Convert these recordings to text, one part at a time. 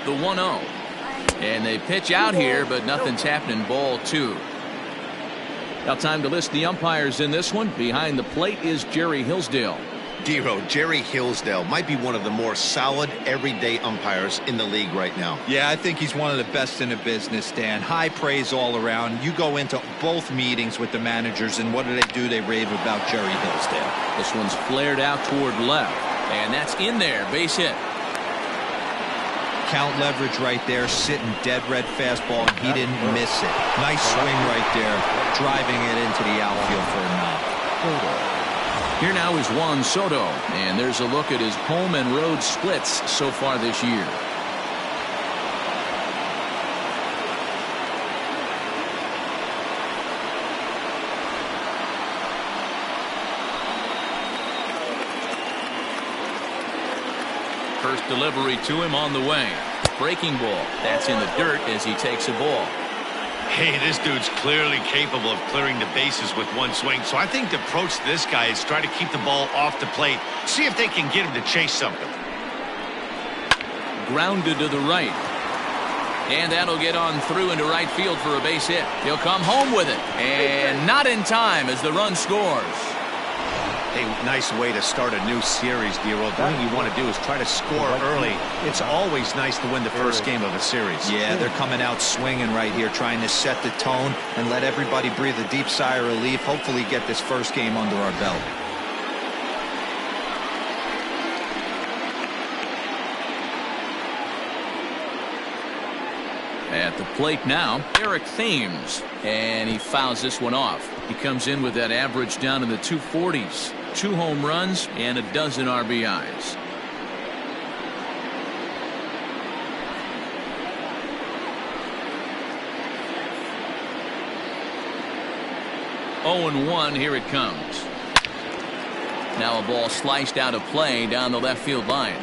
the 1-0. And they pitch out here, but nothing's happening. Ball 2. Now time to list the umpires in this one. Behind the plate is Jerry Hillsdale. Dero, Jerry Hillsdale might be one of the more solid everyday umpires in the league right now. Yeah, I think he's one of the best in the business, Dan. High praise all around. You go into both meetings with the managers, and what do? They rave about Jerry Hillsdale. This one's flared out toward left, and that's in there. Base hit. Count leverage right there, sitting dead red fastball, and he didn't miss it. Nice swing right there, driving it into the outfield for a knock. Here now is Juan Soto, and there's a look at his home and road splits so far this year. First delivery to him on the way. Breaking ball. That's in the dirt as he takes a ball. Hey, this dude's clearly capable of clearing the bases with one swing. So I think the approach to this guy is try to keep the ball off the plate. See if they can get him to chase something. Grounded to the right. And that'll get on through into right field for a base hit. He'll come home with it. And not in time as the run scores. Hey, nice way to start a new series, Dero. The thing you want to do is try to score early. It's always nice to win the first game of a series. Yeah, they're coming out swinging right here, trying to set the tone and let everybody breathe a deep sigh of relief. Hopefully get this first game under our belt. At the plate now, Eric Thames, and he fouls this one off. He comes in with that average down in the 240s. 2 home runs and a dozen RBIs. Oh and 1, here it comes. Now a ball sliced out of play down the left field line.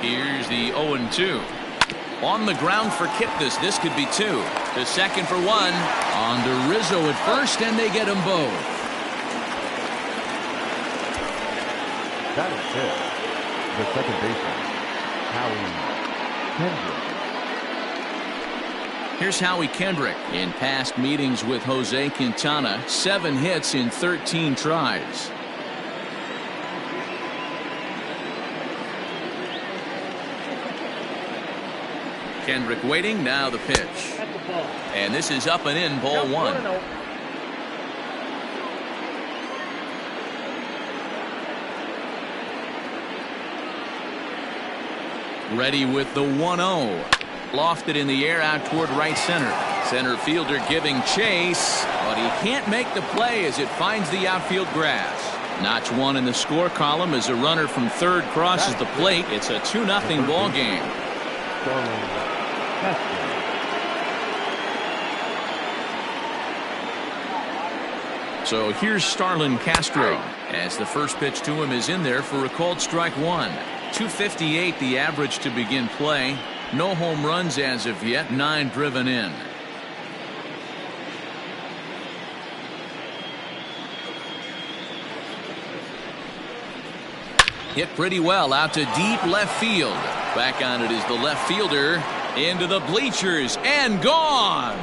Here's the 0-2. On the ground for Kipnis. This could be 2. To second for 1. On to Rizzo at first, and they get them both. That is it. The second baseman, Howie Kendrick. Here's Howie Kendrick. In past meetings with Jose Quintana, 7 hits in 13 tries. Kendrick waiting. Now the pitch. And this is up and in, ball 1. Ready with the 1-0. Lofted in the air out toward right center. Center fielder giving chase, but he can't make the play as it finds the outfield grass. Notch 1 in the score column as a runner from third crosses the plate. It's a 2-0 ball game. So here's Starlin Castro as the first pitch to him is in there for a called strike 1. 258 the average to begin play. No home runs as of yet. 9 driven in. Hit pretty well out to deep left field. Back on it is the left fielder. Into the bleachers and gone.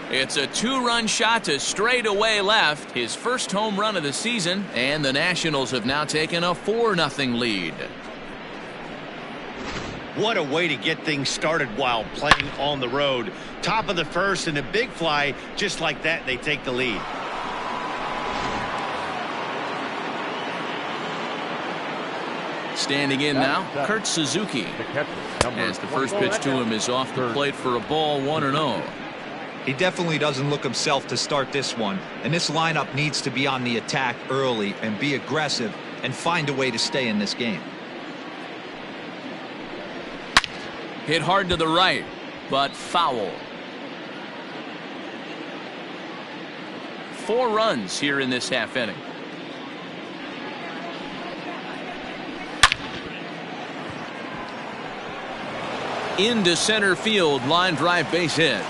It's a 2-run shot to straightaway left. His first home run of the season, and the Nationals have now taken a 4-0 lead. What a way to get things started while playing on the road. Top of the first and a big fly. Just like that, they take the lead. Standing in now, Kurt Suzuki. As the first pitch to him is off the plate for a ball, 1-0. He definitely doesn't look himself to start this one, and this lineup needs to be on the attack early and be aggressive and find a way to stay in this game. Hit hard to the right, but foul. 4 runs here in this half inning. into center field. Line drive base hit.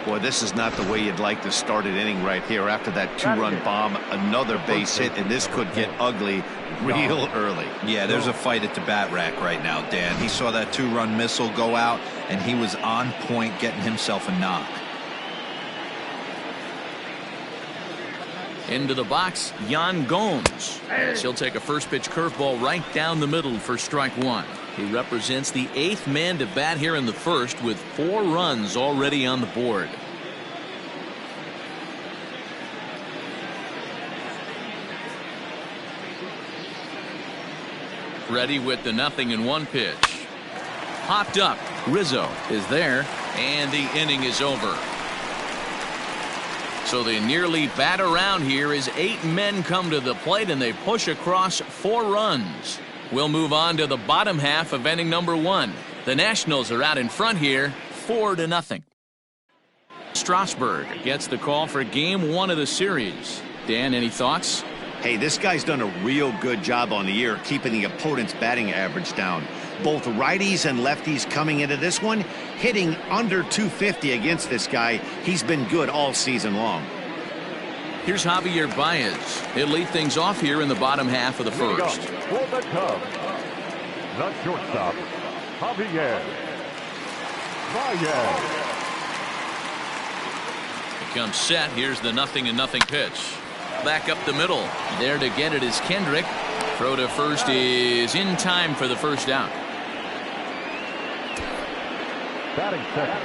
Boy, this is not the way you'd like to start an inning right here. After that two-run bomb, another base hit, and this could get ugly real early. Yeah, there's a fight at the bat rack right now, Dan. He saw that two-run missile go out, and he was on point getting himself a knock. Into the box, Yan Gomes. He'll take a first pitch curveball right down the middle for strike one. He represents the 8th man to bat here in the first with 4 runs already on the board. Ready with the 0-1 pitch. Popped up. Rizzo is there, and the inning is over. So they nearly bat around here as 8 men come to the plate and they push across 4 runs. We'll move on to the bottom half of inning number 1. The Nationals are out in front here 4-0. Strasburg gets the call for game 1 of the series. Dan, any thoughts? Hey, this guy's done a real good job on the year keeping the opponent's batting average down. Both righties and lefties coming into this one hitting under 250 against this guy. He's been good all season long. Here's Javier Baez. He'll lead things off here in the bottom half of the first. For the Cubs, the shortstop, Javier Baez. Becomes set. Here's the 0-0 pitch. Back up the middle. There to get it is Kendrick. Throw to first is in time for the first out. Batting second,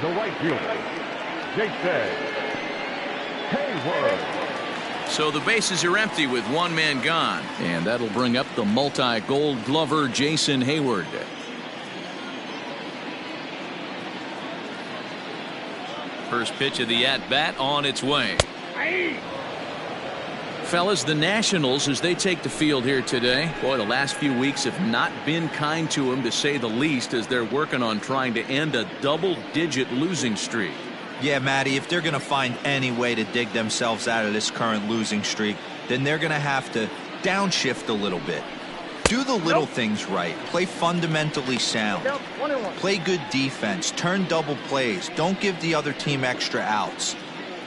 the right fielder, Jason Heyward. So the bases are empty with 1 man gone. And that'll bring up the multi-gold glover Jason Heyward. First pitch of the at-bat on its way. Fellas, the Nationals, as they take the field here today, boy, the last few weeks have not been kind to them, to say the least, as they're working on trying to end a double-digit losing streak. Yeah, Matty, if they're going to find any way to dig themselves out of this current losing streak, then they're going to have to downshift a little bit. Do the little things right. Play fundamentally sound. Play good defense. Turn double plays. Don't give the other team extra outs.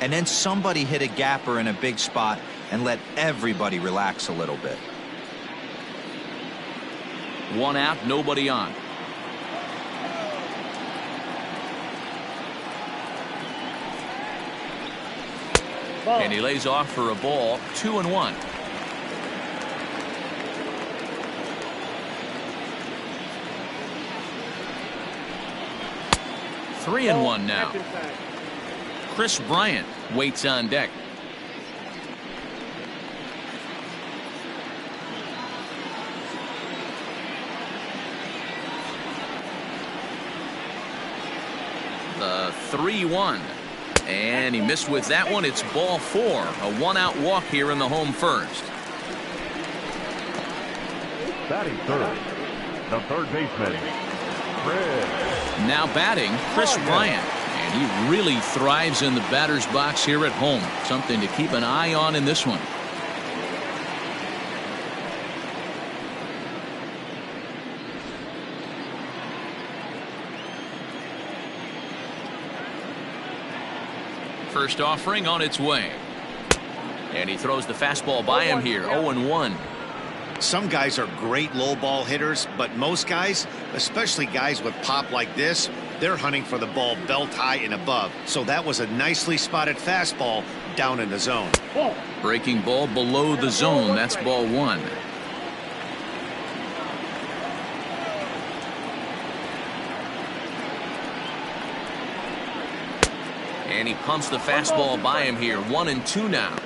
And then somebody hit a gapper in a big spot and let everybody relax a little bit. 1 out, nobody on. And he lays off for a ball. 2-1. Three and 1 now. Chris Bryant waits on deck. The 3-1. And he missed with that one. It's ball 4. A 1-out walk here in the home first. Batting third, the third baseman, Chris. Now batting, Chris Bryant. And he really thrives in the batter's box here at home. Something to keep an eye on in this one. First offering on its way. And he throws the fastball by him here. 0-1. Some guys are great low ball hitters, but most guys, especially guys with pop like this, they're hunting for the ball belt high and above. So that was a nicely spotted fastball down in the zone. Breaking ball below the zone. That's ball 1. And he pumps the fastball by him here. 1-2 now.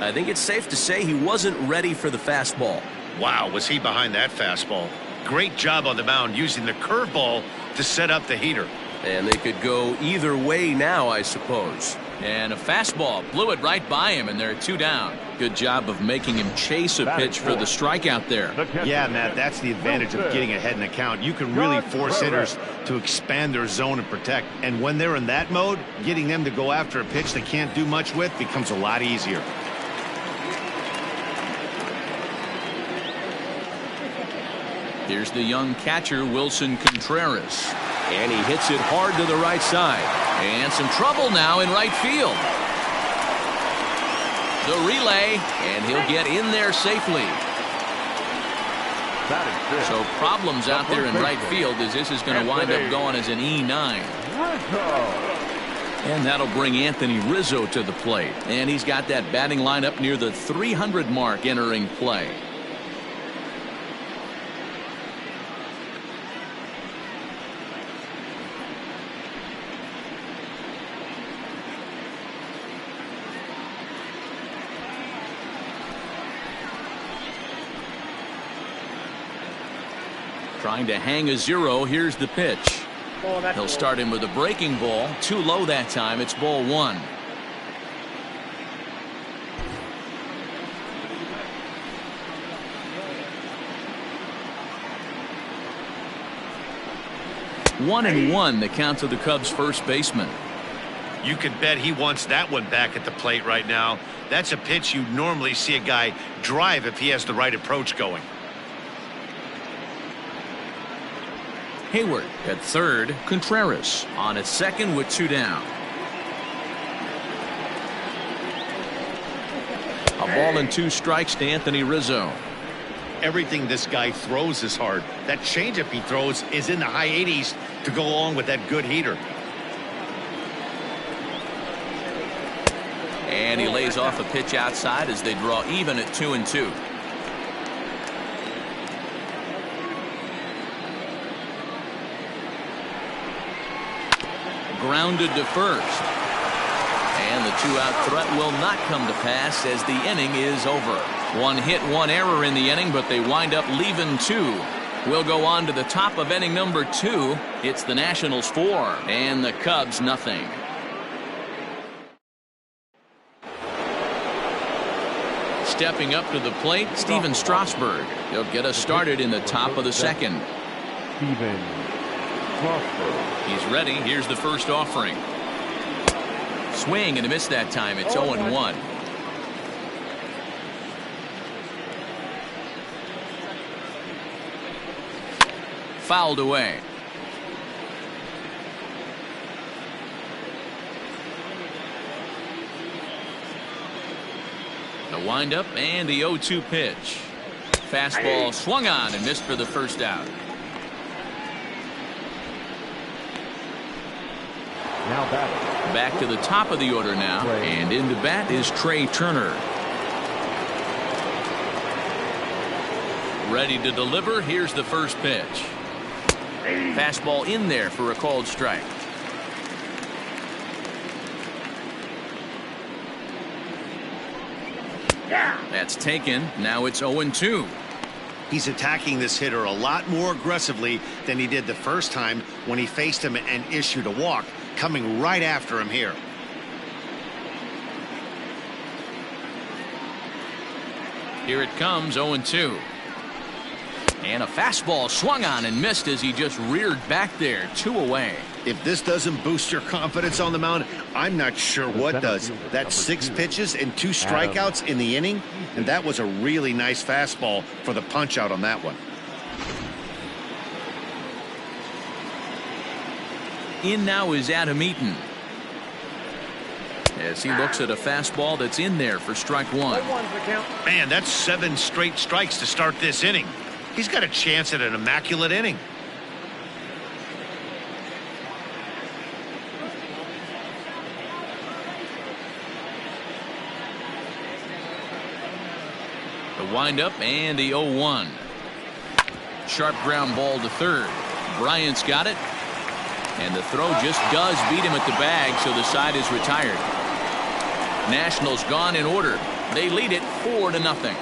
I think it's safe to say he wasn't ready for the fastball. Wow, was he behind that fastball. Great job on the mound using the curveball to set up the heater. And they could go either way now, I suppose. And a fastball blew it right by him, and they're 2 down. Good job of making him chase a pitch for the strikeout there. Yeah, Matt, that's the advantage of getting ahead in the count. You can really force hitters to expand their zone and protect. And when they're in that mode, getting them to go after a pitch they can't do much with becomes a lot easier. Here's the young catcher, Wilson Contreras. And he hits it hard to the right side. And some trouble now in right field. The relay, and he'll get in there safely. So problems out there in right field as this is going to wind up going as an E9. And that'll bring Anthony Rizzo to the plate. And he's got that batting lineup near the 300 mark entering play. Trying to hang a 0. Here's the pitch. He'll start him with a breaking ball. Too low that time. It's ball 1. One and one, the count to the Cubs first baseman. You can bet he wants that one back at the plate right now. That's a pitch you normally see a guy drive if he has the right approach going. Hayward at third. Contreras on at second with 2 down. A ball and 2 strikes to Anthony Rizzo. Everything this guy throws is hard. That changeup he throws is in the high 80s to go along with that good heater. And he lays off a pitch outside as they draw even at 2-2. Grounded to first. And the 2-out threat will not come to pass as the inning is over. 1 hit, 1 error in the inning, but they wind up leaving 2. We'll go on to the top of inning number 2. It's the Nationals 4 and the Cubs nothing. Stepping up to the plate, Steven Strasburg. He'll get us started in the top of the second. Steven Strasburg. He's ready. Here's the first offering. Swing and a miss that time. It's 0-1. Fouled away. The windup and the 0-2 pitch. Fastball swung on and missed for the first out. Now batting. Back to the top of the order now, and into bat is Trey Turner. Ready to deliver. Here's the first pitch. Fastball in there for a called strike. That's taken. Now it's 0-2. He's attacking this hitter a lot more aggressively than he did the first time when he faced him and issued a walk, coming right after him here. Here it comes, 0-2. And a fastball swung on and missed as he just reared back there. 2 away. If this doesn't boost your confidence on the mound, I'm not sure what does. That's 6 pitches and 2 strikeouts in the inning, and that was a really nice fastball for the punch out on that one. In now is Adam Eaton, as he looks at a fastball that's in there for strike 1. Man, that's 7 straight strikes to start this inning. He's got a chance at an immaculate inning. The windup and the 0-1. Sharp ground ball to third. Bryant's got it. And the throw just does beat him at the bag, so the side is retired. Nationals gone in order. They lead it 4-0.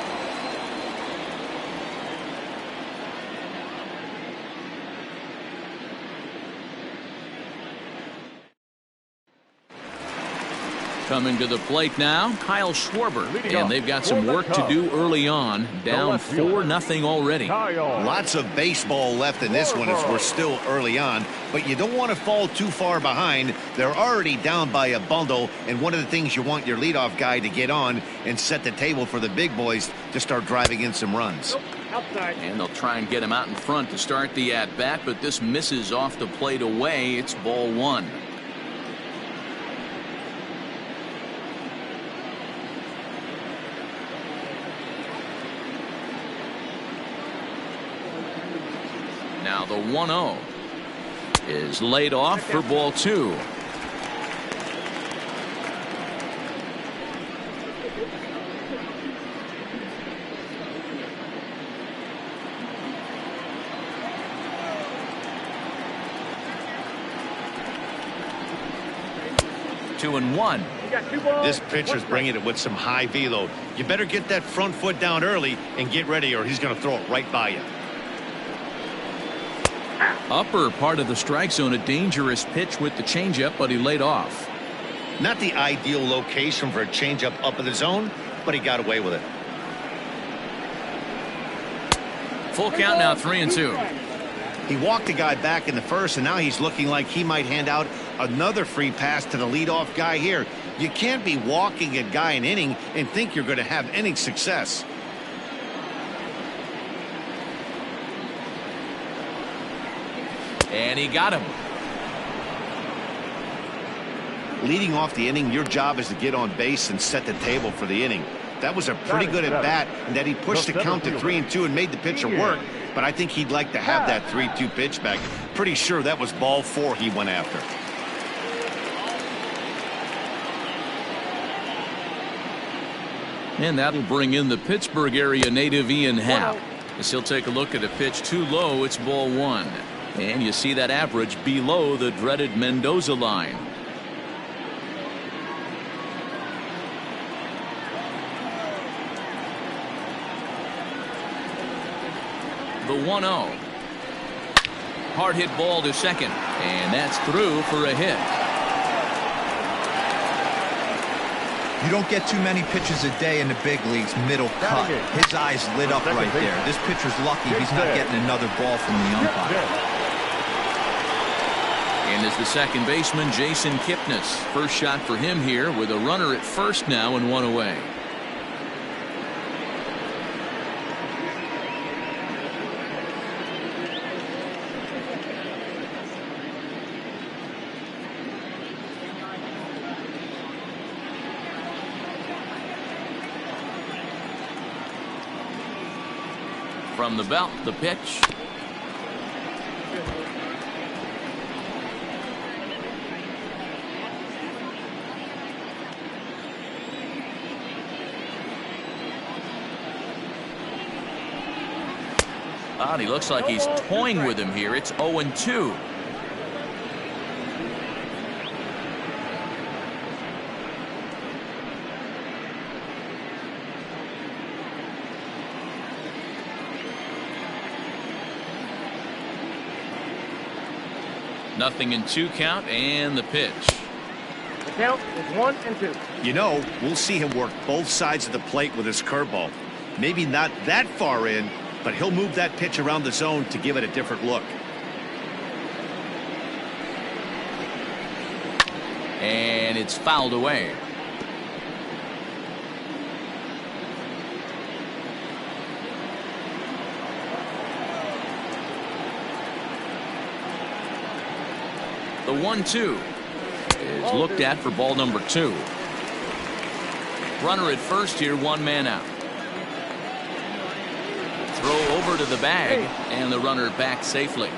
Coming to the plate now, Kyle Schwarber. Leading And off they've got for some the work to Cubs, do early on. Down left fielder, 4-0 already. Kyle Lots of baseball left in this one as we're still early on, but you don't want to fall too far behind. They're already down by a bundle, and one of the things you want your leadoff guy to get on and set the table for the big boys to start driving in some runs. And they'll try and get him out in front to start the at-bat, but this misses off the plate away. It's ball one. Now the 1-0 is laid off for ball two. Two and one. This pitcher's bringing it with some high velo. You better get that front foot down early and get ready, or he's going to throw it right by you. Upper part of the strike zone, a dangerous pitch with the changeup, but he laid off. Not the ideal location for a changeup up in the zone, but he got away with it. Full count now, 3-2. He walked the guy back in the first, and now he's looking like he might hand out another free pass to the leadoff guy here. You can't be walking a guy an inning and think you're going to have any success. And he got him. Leading off the inning, your job is to get on base and set the table for the inning. That was a pretty good at bat, and that he pushed the count to 3-2 and made the pitcher work. But I think he'd like to have that 3-2 pitch back. Pretty sure that was ball four he went after. And that'll bring in the Pittsburgh area native Ian Happ. As he'll take a look at a pitch too low, it's ball one. And you see that average below the dreaded Mendoza line. The 1-0. Hard hit ball to second. And that's through for a hit. You don't get too many pitches a day in the big leagues middle cut. His eyes lit up right there. This pitcher's lucky he's not getting another ball from the umpire. And as the second baseman, Jason Kipnis. First shot for him here with a runner at first now and one away. From the belt, the pitch. And he looks like he's toying with him here. It's 0-2. Nothing in 2 count, and the pitch. The count is 1-2. You know, we'll see him work both sides of the plate with his curveball. Maybe not that far in, but he'll move that pitch around the zone to give it a different look. And it's fouled away. The 1-2 is looked at for ball number 2. Runner at first here, one man out. Throw over to the bag, and the runner back safely.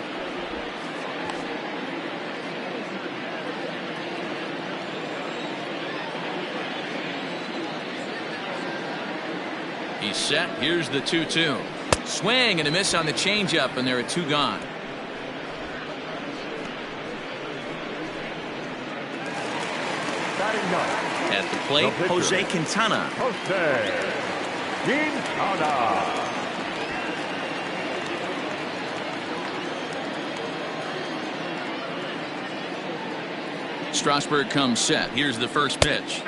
He's set. Here's the 2-2. Swing and a miss on the changeup, and there are 2 gone. At the plate, Jose Quintana. Jose Quintana. Strasburg comes set. Here's the first pitch.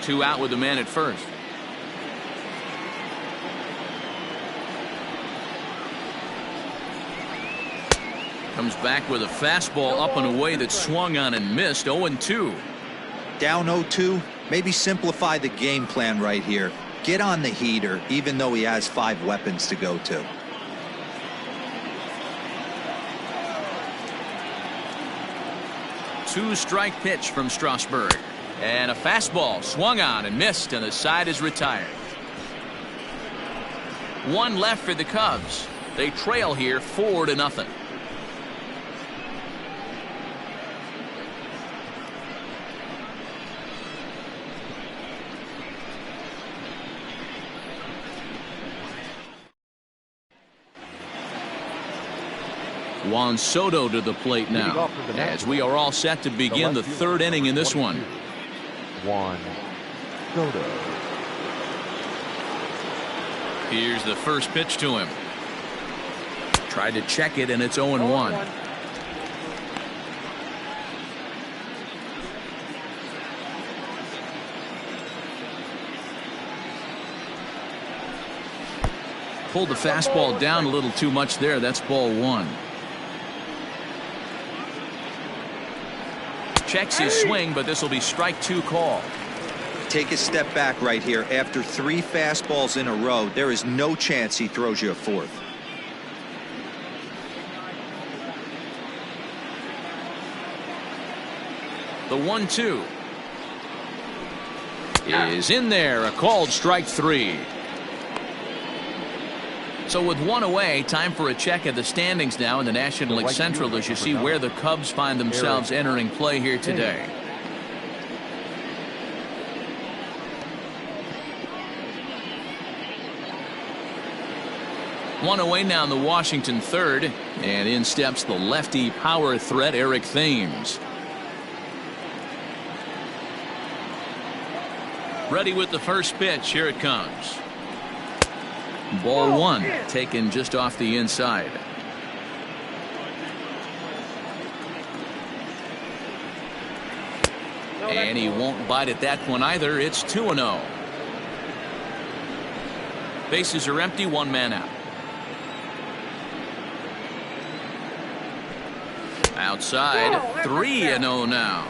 Two out with the man at first. Comes back with a fastball up and away that swung on and missed. 0-2. Down 0-2. Maybe simplify the game plan right here. Get on the heater, even though he has 5 weapons to go to. Two-strike pitch from Strasburg. And a fastball swung on and missed, and the side is retired. One left for the Cubs. They trail here 4-0. Juan Soto to the plate now, as we are all set to begin the 3rd inning in this one. Juan Soto. Here's the first pitch to him. Tried to check it, and it's 0-1. Pulled the fastball down a little too much there. That's ball 1. Checks his swing, but this will be strike 2 call. Take a step back right here. After 3 fastballs in a row, there is no chance he throws you a 4th. The 1-2 is in there. A called strike 3. So with 1 away, time for a check at the standings now in the National League Central as you see where the Cubs find themselves entering play here today. One away now in the Washington 3rd, and in steps the lefty power threat Eric Thames. Ready with the first pitch. Here it comes. Ball 1 taken just off the inside. And he won't bite at that one either. It's 2-0. Bases are empty. 1 man out. Outside. 3-0 now.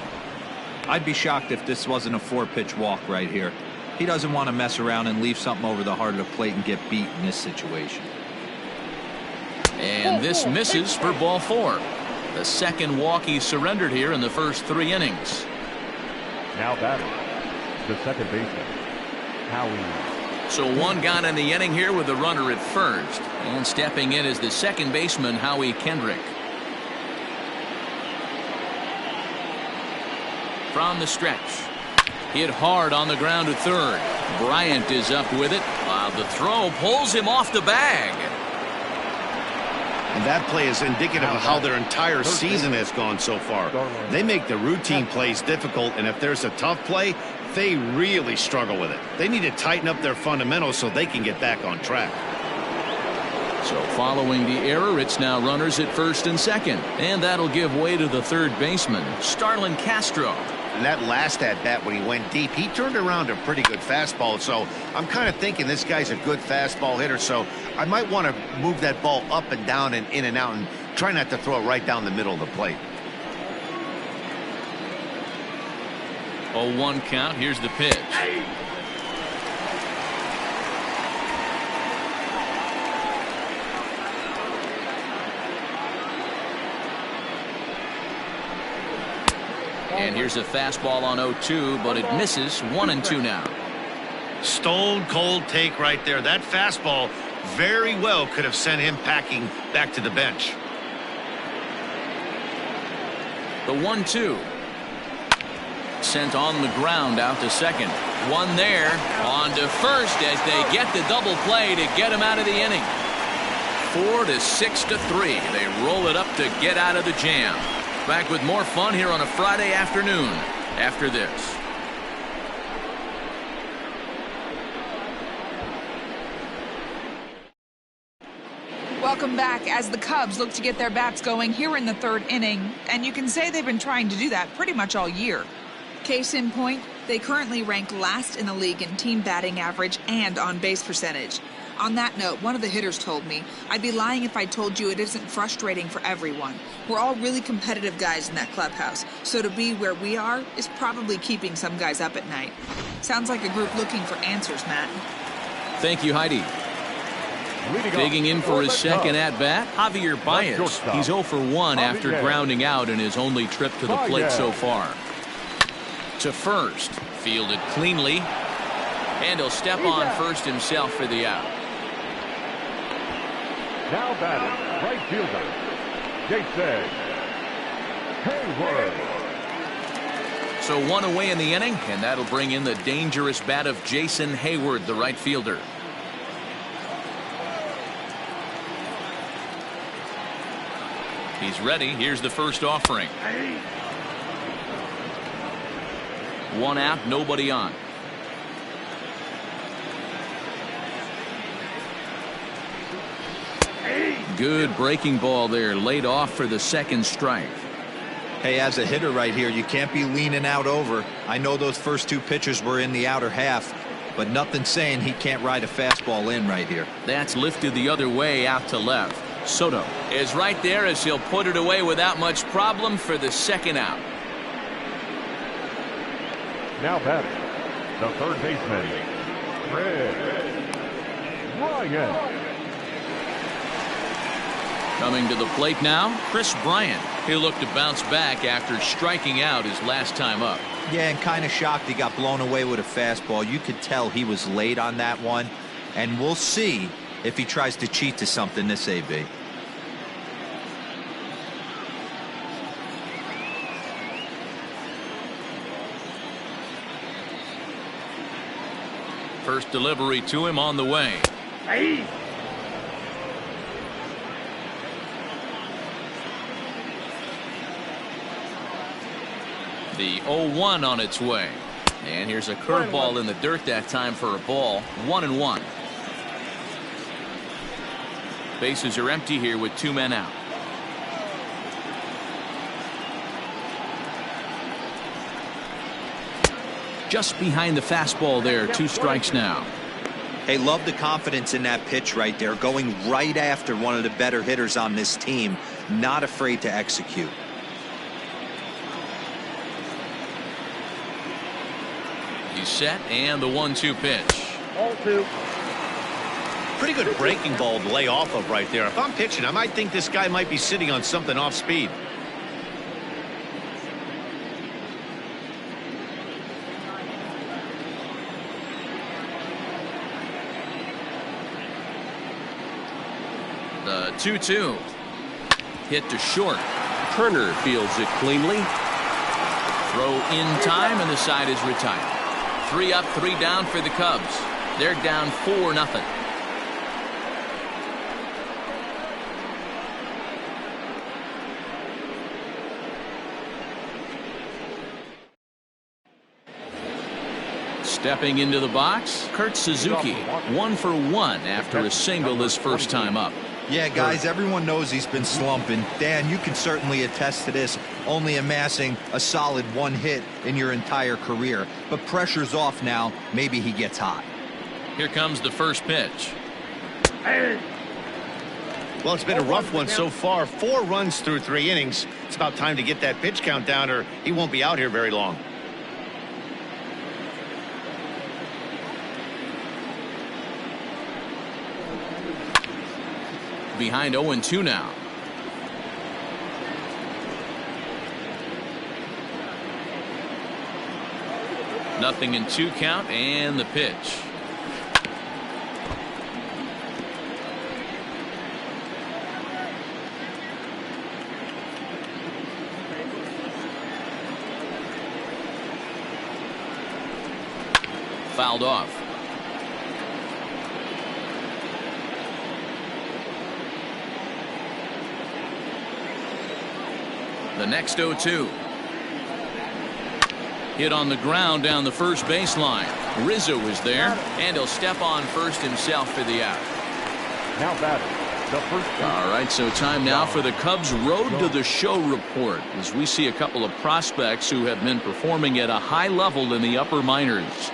I'd be shocked if this wasn't a 4-pitch walk right here. He doesn't want to mess around and leave something over the heart of the plate and get beat in this situation. And this misses for ball 4. The second walk he surrendered here in the first 3 innings. Now batting, the second baseman, Howie. So 1 gone in the inning here with the runner at first. And stepping in is the second baseman, Howie Kendrick. From the stretch. Hit hard on the ground to third. Bryant is up with it while the throw pulls him off the bag. And that play is indicative of how their entire season has gone so far. They make the routine plays difficult, and if there's a tough play, they really struggle with it. They need to tighten up their fundamentals so they can get back on track. So following the error, it's now runners at first and second, and that'll give way to the third baseman, Starlin Castro. And that last at bat when he went deep, he turned around a pretty good fastball. So I'm kind of thinking this guy's a good fastball hitter. So I might want to move that ball up and down and in and out and try not to throw it right down the middle of the plate. 0-1 count. Here's the pitch. And here's a fastball on 0-2, but it misses. 1-2 now. Stone cold take right there. That fastball very well could have sent him packing back to the bench. The 1-2. Sent on the ground out to second. One there. On to first as they get the double play to get him out of the inning. 4-6-3. They roll it up to get out of the jam. Back with more fun here on a Friday afternoon after this. Welcome back as the Cubs look to get their bats going here in the third inning, and you can say they've been trying to do that pretty much all year. Case in point, they currently rank last in the league in team batting average and on-base percentage. On that note, one of the hitters told me, I'd be lying if I told you it isn't frustrating for everyone. We're all really competitive guys in that clubhouse, so to be where we are is probably keeping some guys up at night. Sounds like a group looking for answers, Matt. Thank you, Heidi. Digging in for his second at-bat, Javier Baez. He's 0 for 1 after grounding out in his only trip to the plate so far. To first, fielded cleanly, and he'll step on first himself for the out. Now batting, right fielder, Jason Heyward. So one away in the inning, and that'll bring in the dangerous bat of Jason Heyward, the right fielder. He's ready. Here's the first offering. One out, nobody on. Good breaking ball there, laid off for the second strike. Hey, as a hitter right here, you can't be leaning out over. I know those first two pitches were in the outer half, but nothing saying he can't ride a fastball in right here. That's lifted the other way out to left. Soto is right there as he'll put it away without much problem for the second out. Now batting, the third baseman, Kris Bryant. Coming to the plate now, Kris Bryant. He'll look to bounce back after striking out his last time up. Yeah, and kind of shocked he got blown away with a fastball. You could tell he was late on that one, and we'll see if he tries to cheat to something this AB. First delivery to him on the way. Hey. The 0-1 on its way. And here's a curveball in the dirt that time for a ball. 1-1. Bases are empty here with two men out. Just behind the fastball there. Two strikes now. Hey, love the confidence in that pitch right there. Going right after one of the better hitters on this team. Not afraid to execute. He's set, and the 1-2 pitch. 0-2. Pretty good breaking ball to lay off of right there. If I'm pitching, I might think this guy might be sitting on something off speed. The 2-2. Hit to short. Turner fields it cleanly. Throw in time, and the side is retired. 3 up, 3 down for the Cubs. They're down 4-0. Stepping into the box, Kurt Suzuki. 1 for 1 after a single his first time up. Yeah, guys, everyone knows he's been slumping. Dan, you can certainly attest to this, only amassing a solid 1 hit in your entire career. But pressure's off now. Maybe he gets hot. Here comes the first pitch. Well, it's been a rough one so far. 4 runs through 3 innings. It's about time to get that pitch count down, or he won't be out here very long. Behind 0-2 now. Nothing in 2 count, and the pitch. Fouled off. The next 0-2. Hit on the ground down the first baseline. Rizzo is there, and he'll step on first himself for the out. Now batting, The first pitch. All right, so time now for the Cubs Road to the Show report as we see a couple of prospects who have been performing at a high level in the upper minors.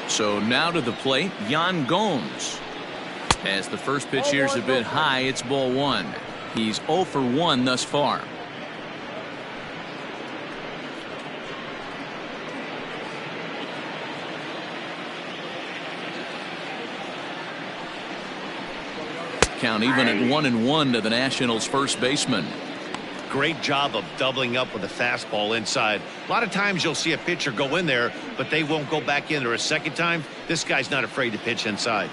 So now to the plate, Yan Gomes. As the first pitch here's a bit high, it's ball one. He's 0 for 1 thus far. Count even at 1-1 to the Nationals' first baseman. Great job of doubling up with a fastball inside. A lot of times you'll see a pitcher go in there, but they won't go back in there a second time. This guy's not afraid to pitch inside.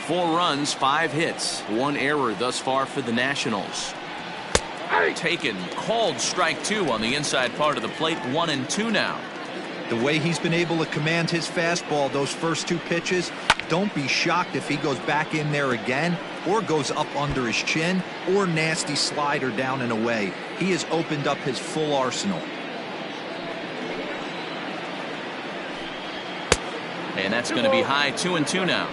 4 runs, 5 hits, 1 error thus far for the Nationals. Taken, called strike 2 on the inside part of the plate. 1-2 now. The way he's been able to command his fastball those first 2 pitches, don't be shocked if he goes back in there again or goes up under his chin or nasty slider down and away. He has opened up his full arsenal. And that's going to be high. 2-2 now.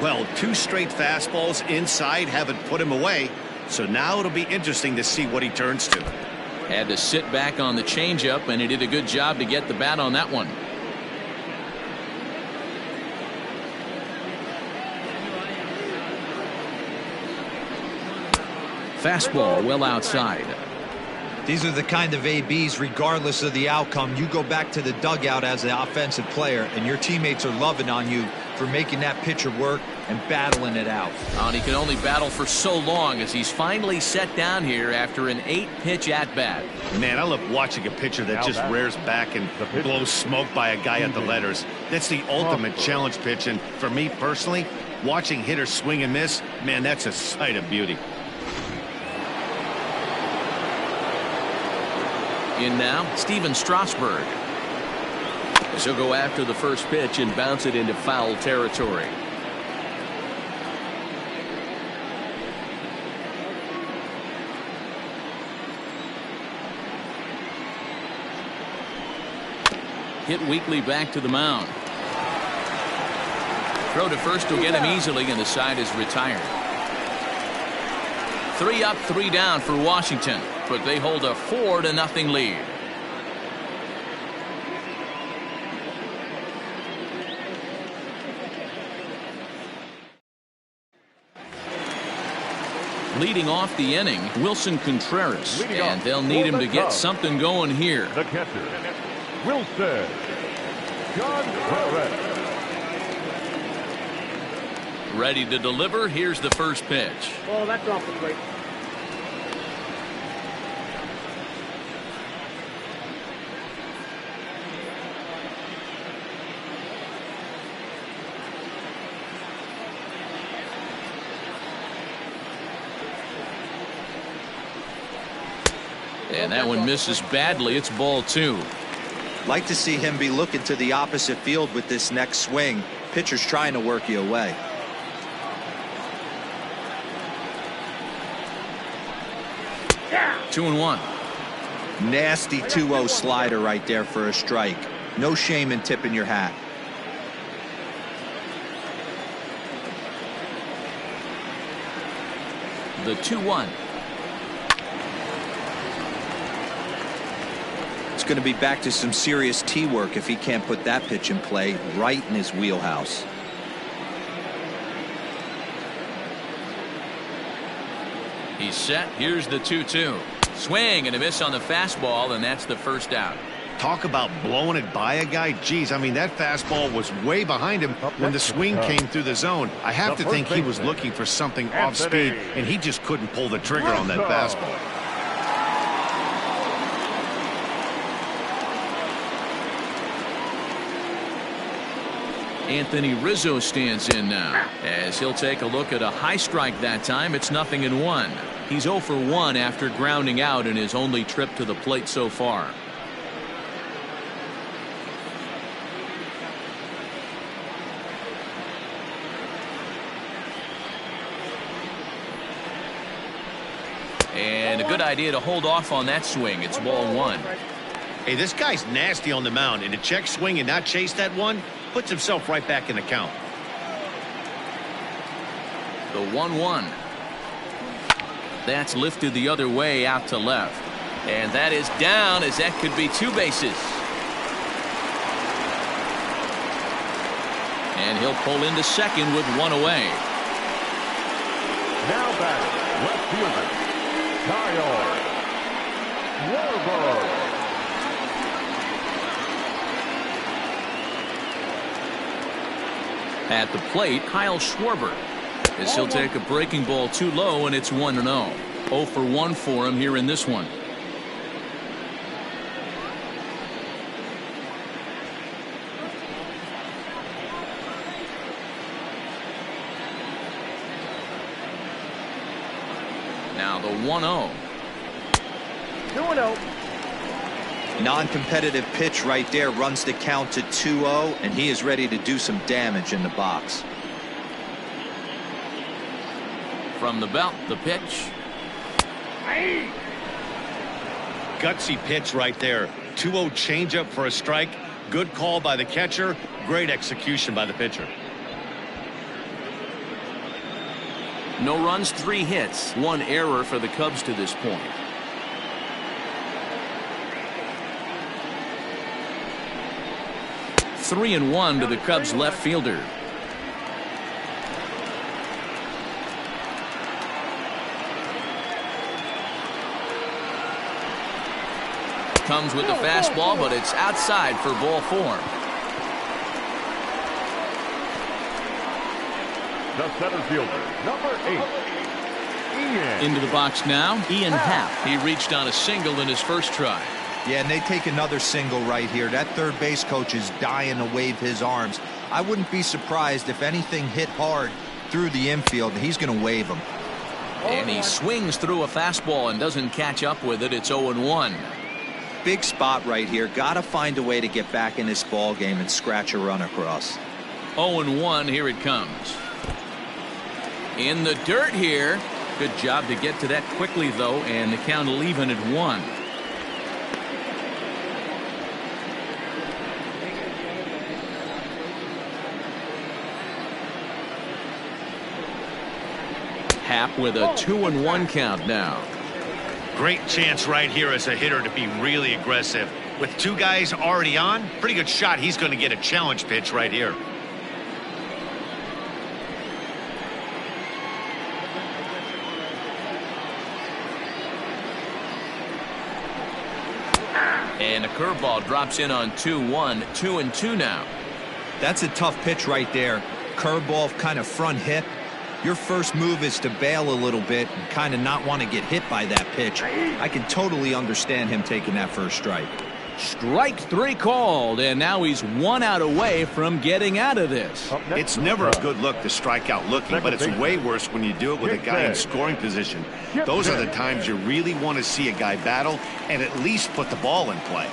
Well, 2 straight fastballs inside haven't put him away. So now it'll be interesting to see what he turns to. Had to sit back on the changeup, and he did a good job to get the bat on that one. Fastball well outside. These are the kind of ABs, regardless of the outcome, you go back to the dugout as an offensive player, and your teammates are loving on you for making that pitcher work and battling it out. And he can only battle for so long as he's finally set down here after an 8-pitch at-bat. Man, I love watching a pitcher that just rears back and blows smoke by a guy at the letters. That's the ultimate challenge pitch, and for me personally, watching hitters swing and miss, man, that's a sight of beauty. In now, Steven Strasburg. He'll go after the first pitch and bounce it into foul territory. Hit weakly back to the mound. Throw to first will get him easily, and the side is retired. 3 up, 3 down for Washington, but they hold a 4-0 lead. Leading off the inning, Wilson Contreras, and they'll need him to get something going here. The catcher, Wilson Contreras. Ready to deliver. Here's the first pitch. Oh, that's off the plate. And that one misses badly. It's ball 2. Like to see him be looking to the opposite field with this next swing. Pitcher's trying to work you away. Yeah. 2-1. Nasty 2-0 slider right there for a strike. No shame in tipping your hat. The 2-1. It's going to be back to some serious tee work if he can't put that pitch in play right in his wheelhouse. He's set. Here's the 2-2. Swing and a miss on the fastball, and that's the first out. Talk about blowing it by a guy. Geez, I mean, that fastball was way behind him when the swing came through the zone. I have to think he was looking for something off speed, and he just couldn't pull the trigger on that fastball. Anthony Rizzo stands in now as he'll take a look at a high strike that time. It's 0-1. He's 0 for 1 after grounding out in his only trip to the plate so far. And a good idea to hold off on that swing. It's ball one. Hey, this guy's nasty on the mound, and to check swing and not chase that one puts himself right back in the count. The 1-1. That's lifted the other way out to left. And that is down, as that could be two bases. And he'll pull into second with one away. Now batting, left fielder, Kyle Schwarber. At the plate, Kyle Schwarber, as he'll take a breaking ball too low, and it's 1-0. 0 for 1 for him here in this one. Now the 1-0. 2-0. Non-competitive pitch right there, runs the count to 2-0, and he is ready to do some damage in the box. From the belt, the pitch. Gutsy pitch right there. 2-0 changeup for a strike. Good call by the catcher. Great execution by the pitcher. No runs, 3 hits, 1 error for the Cubs to this point. Three and 1 to the Cubs left fielder. Comes with the fastball, but it's outside for ball 4. The center fielder, number 8, Ian. Into the box now, Ian Happ. He reached on a single in his first try. Yeah, and they take another single right here. That third base coach is dying to wave his arms. I wouldn't be surprised if anything hit hard through the infield. He's going to wave them. And he swings through a fastball and doesn't catch up with it. It's 0-1. Big spot right here. Got to find a way to get back in this ball game and scratch a run across. 0-1. Here it comes. In the dirt here. Good job to get to that quickly, though, and the count will even at 1. Happ with a 2-1 count now. Great chance right here as a hitter to be really aggressive. With 2 guys already on, pretty good shot. He's going to get a challenge pitch right here. And a curveball drops in on 2-1. 2-2 now. That's a tough pitch right there. Curveball, kind of front hip. Your first move is to bail a little bit and kind of not want to get hit by that pitch. I can totally understand him taking that first strike. Strike 3 called, and now he's 1 out away from getting out of this. It's never a good look to strike out looking, but it's way worse when you do it with a guy in scoring position. Those are the times you really want to see a guy battle and at least put the ball in play.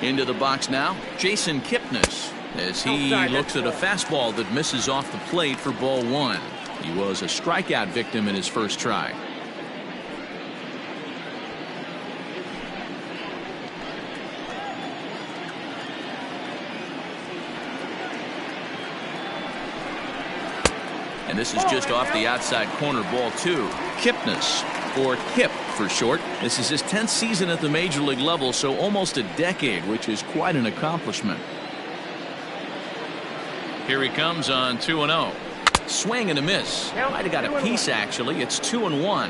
Into the box now, Jason Kipnis, as he looks at a fastball that misses off the plate for ball 1. He was a strikeout victim in his first try. And this is just off the outside corner, ball 2. Kipnis, or Kip for short. This is his 10th season at the major league level, so almost a decade, which is quite an accomplishment. Here he comes on 2-0. Swing and a miss. Might have got a piece, actually. It's 2-1.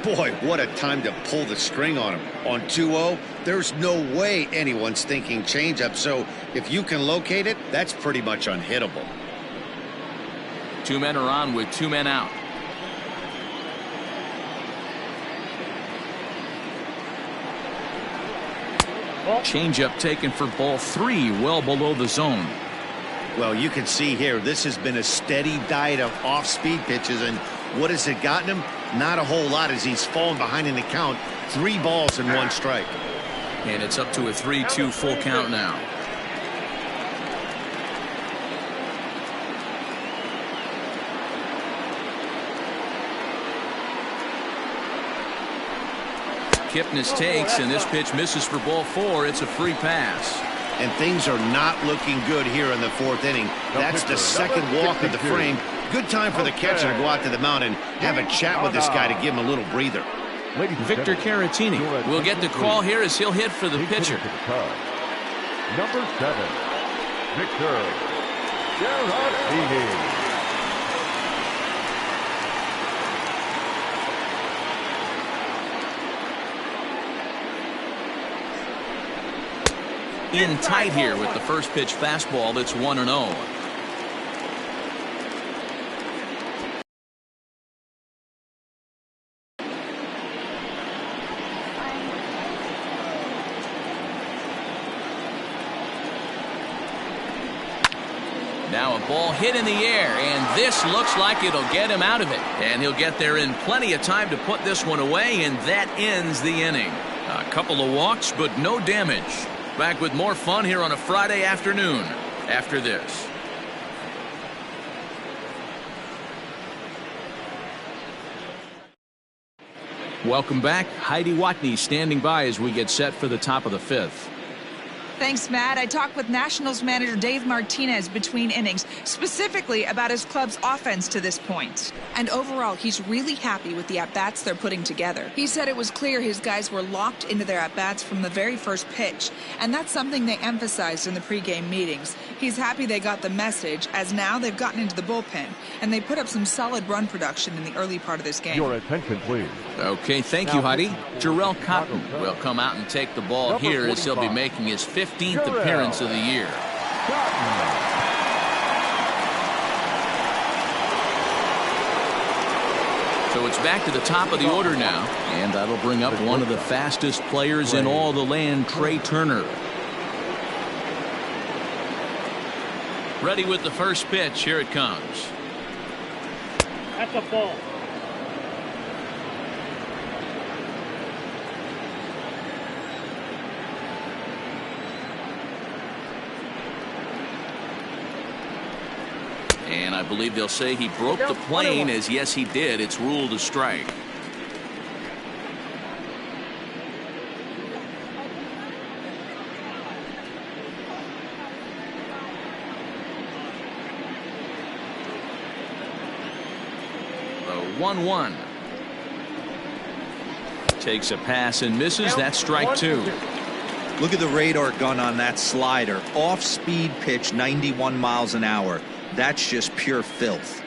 Boy, what a time to pull the string on him. On 2-0, there's no way anyone's thinking changeup, so if you can locate it, that's pretty much unhittable. 2 men are on with 2 men out. Changeup taken for ball 3, well below the zone. Well, you can see here, this has been a steady diet of off-speed pitches, and what has it gotten him? Not a whole lot, as he's fallen behind in the count. 3 balls and 1 strike. And it's up to a 3-2 full count now. Kipnis takes, and this pitch misses for ball 4. It's a free pass. And things are not looking good here in the 4th inning. That's the second walk of the frame. Good time for the catcher to go out to the mound and have a chat with this guy to give him a little breather. Victor Caratini will get the call here as he'll hit for the pitcher. Number 7, Victor Caratini. In tight here with the first pitch fastball. That's 1-0. Now a ball hit in the air, and this looks like it'll get him out of it. And he'll get there in plenty of time to put this one away, and that ends the inning. A couple of walks, but no damage. Back with more fun here on a Friday afternoon after this. Welcome back. Heidi Watney standing by as we get set for the top of the 5th. Thanks, Matt. I talked with Nationals manager Dave Martinez between innings, specifically about his club's offense to this point. And overall, he's really happy with the at-bats they're putting together. He said it was clear his guys were locked into their at-bats from the very first pitch, and that's something they emphasized in the pregame meetings. He's happy they got the message, as now they've gotten into the bullpen, and they put up some solid run production in the early part of this game. Your attention, please. Okay, thank you, Heidi. Jarrell Cotton will come out and take the ball here as he'll be making his 15th appearance of the year. So it's back to the top of the order now, and that'll bring up one of the fastest players in all the land, Trey Turner. Ready with the first pitch. Here it comes. That's a ball. And I believe they'll say he broke the plane, as yes, he did. It's ruled a strike. The 1-1. Takes a pass and misses. That's strike 2. Look at the radar gun on that slider. Off-speed pitch, 91 miles an hour. That's just pure filth.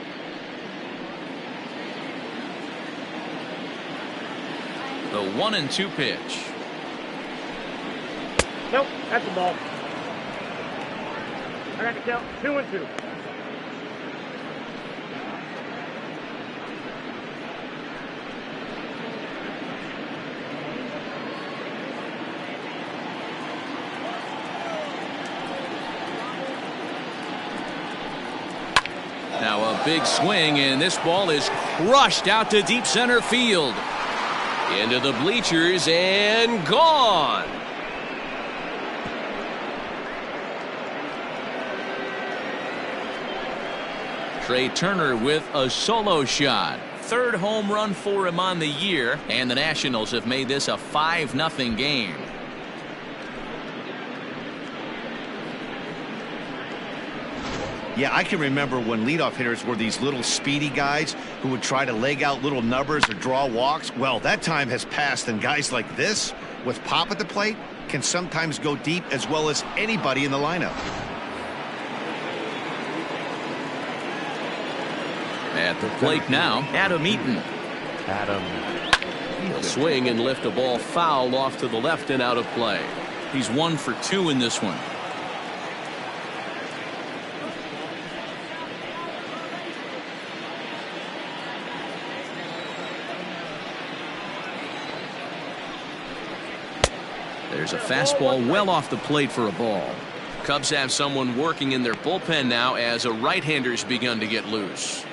The 1-2 pitch. Nope, that's a ball. I got to count 2-2. Now a big swing, and this ball is crushed out to deep center field. Into the bleachers and gone. Trey Turner with a solo shot. 3rd home run for him on the year, and the Nationals have made this a 5-0 game. Yeah, I can remember when leadoff hitters were these little speedy guys who would try to leg out little numbers or draw walks. Well, that time has passed, and guys like this, with pop at the plate, can sometimes go deep as well as anybody in the lineup. At the plate now, Adam Eaton. He'll swing and lift a ball foul off to the left and out of play. He's 1 for 2 in this one. There's a fastball well off the plate for a ball. Cubs have someone working in their bullpen now as a right-hander's begun to get loose.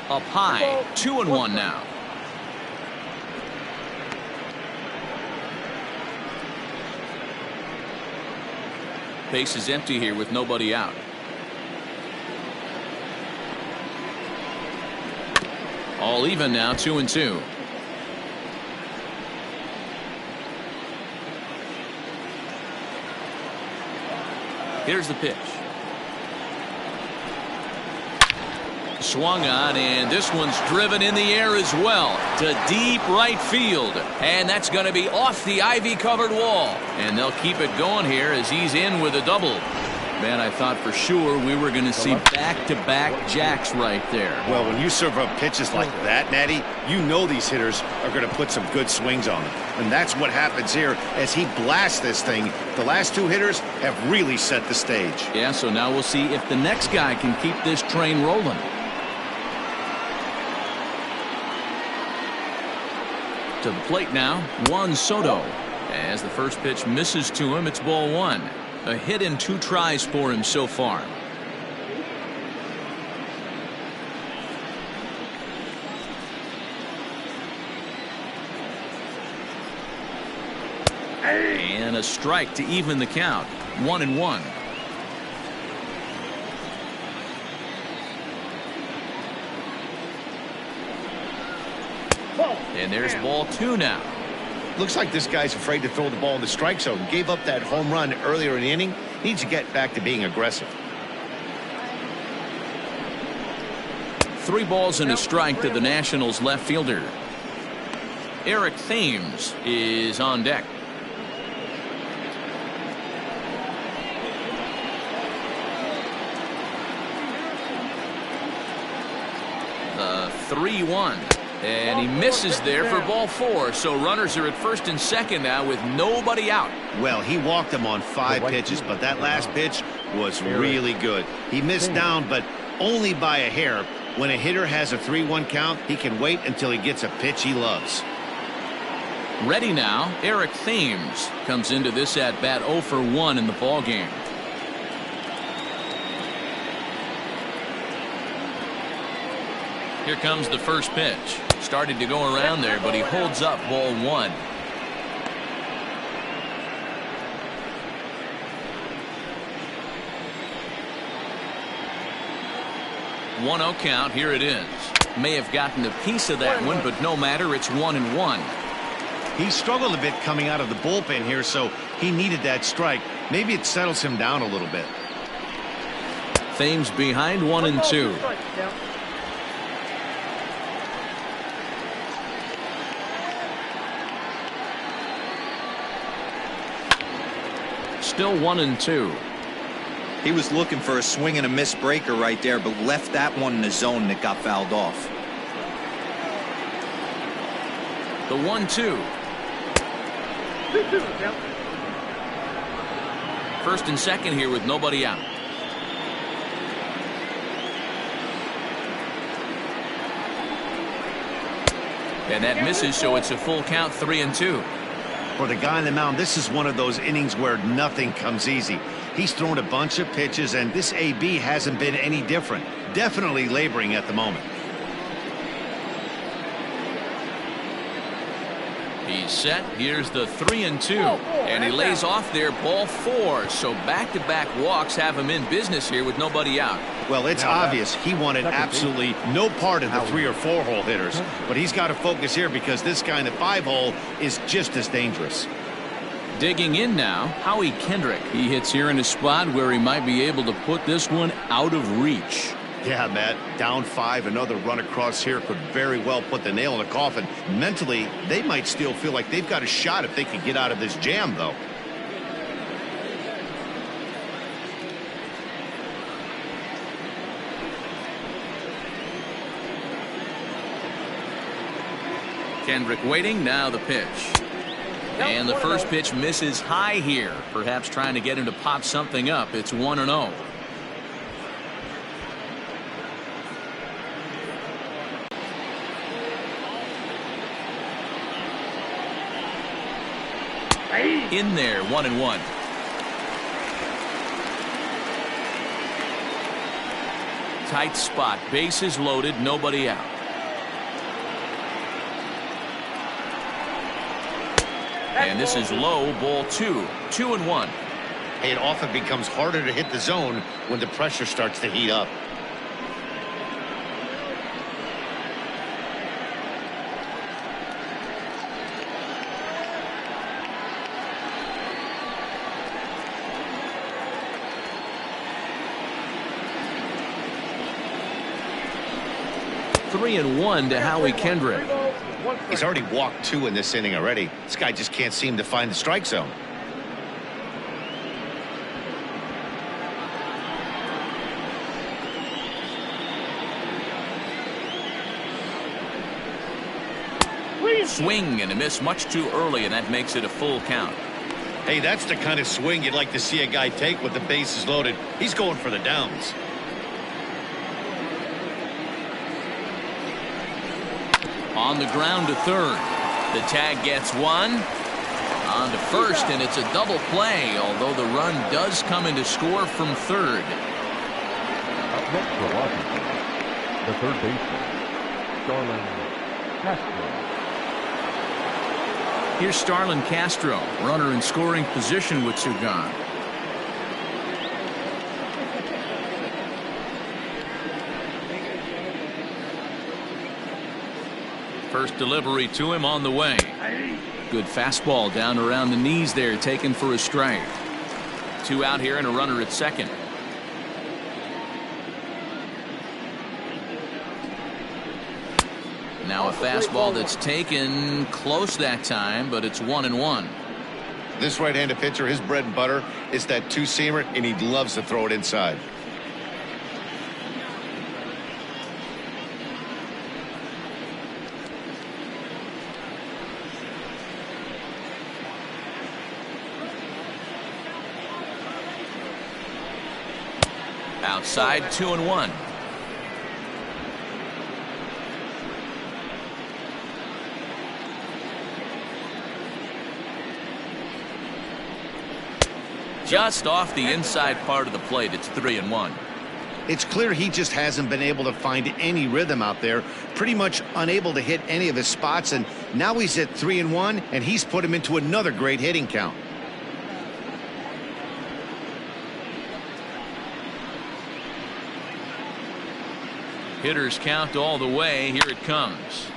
Up high, 2-1 now. Base is empty here with nobody out. All even now, 2-2. Here's the pitch. Swung on, and this one's driven in the air as well to deep right field, and that's going to be off the ivy-covered wall, and they'll keep it going here as he's in with a double. Man, I thought for sure we were going to see back-to-back jacks right there. Well, when you serve up pitches like that, Natty, you know these hitters are going to put some good swings on them. And that's what happens here as he blasts this thing. The last two hitters have really set the stage. Yeah, so now we'll see if the next guy can keep this train rolling. To the plate now, Juan Soto. As the first pitch misses to him, it's ball one. A hit in 2 tries for him so far. And a strike to even the count. 1-1. And there's ball 2 now. Looks like this guy's afraid to throw the ball in the strike zone. Gave up that home run earlier in the inning. Needs to get back to being aggressive. 3 balls and a strike to the Nationals left fielder. Eric Thames is on deck. The 3-1. And he misses there for ball 4. So runners are at first and second now with nobody out. Well, he walked him on 5 pitches, but that last pitch was really good. He missed down, but only by a hair. When a hitter has a 3-1 count, he can wait until he gets a pitch he loves. Ready now, Eric Thames comes into this at bat 0 for 1 in the ball game. Here comes the first pitch. Started to go around there, but he holds up ball 1. One-0 count. Here it is. May have gotten a piece of that one, but no matter. It's 1-1. He struggled a bit coming out of the bullpen here, so he needed that strike. Maybe it settles him down a little bit. Thames behind 1-2. Still 1-2. He was looking for a swing and a miss breaker right there, but left that one in the zone that got fouled off. The 1-2. First and second here with nobody out. And that misses, so it's a full count, 3-2. For the guy on the mound, this is one of those innings where nothing comes easy. He's thrown a bunch of pitches, and this AB hasn't been any different. Definitely laboring at the moment. He's set. Here's the 3-2. And he lays off there, ball 4. So back-to-back walks have him in business here with nobody out. Well, it's obvious he wanted absolutely no part of the 3 or 4 hole hitters. But he's got to focus here because this guy in the 5 hole is just as dangerous. Digging in now, Howie Kendrick. He hits here in a spot where he might be able to put this one out of reach. Yeah, Matt, down 5, another run across here could very well put the nail in the coffin. Mentally, they might still feel like they've got a shot if they can get out of this jam, though. Kendrick waiting, now the pitch. And the first pitch misses high here, perhaps trying to get him to pop something up. It's 1-0. In there, 1-1. Tight spot, bases loaded, nobody out. And this is low, ball 2. 2-1. Hey, it often becomes harder to hit the zone when the pressure starts to heat up. Three and one to Howie Kendrick. He's already walked 2 in this inning already. This guy just can't seem to find the strike zone. Swing and a miss much too early, and that makes it a full count. Hey, that's the kind of swing you'd like to see a guy take with the bases loaded. He's going for the downs. On the ground to third. The tag gets one. On to first, and it's a double play, although the run does come into score from third. Up next for Washington, the third baseman, Starlin Castro. Here's Starlin Castro, runner in scoring position with 2 gone. First delivery to him on the way. Good fastball down around the knees there, taken for a strike. 2 out here and a runner at second. Now a fastball that's taken close that time, but it's 1-1. This right-handed pitcher, his bread and butter is that 2-seamer, and he loves to throw it inside. Outside, 2-1. Just off the inside part of the plate, it's 3-1. It's clear he just hasn't been able to find any rhythm out there. Pretty much unable to hit any of his spots, and now he's at 3-1, and he's put him into another great hitting count. Hitters count all the way. Here it comes.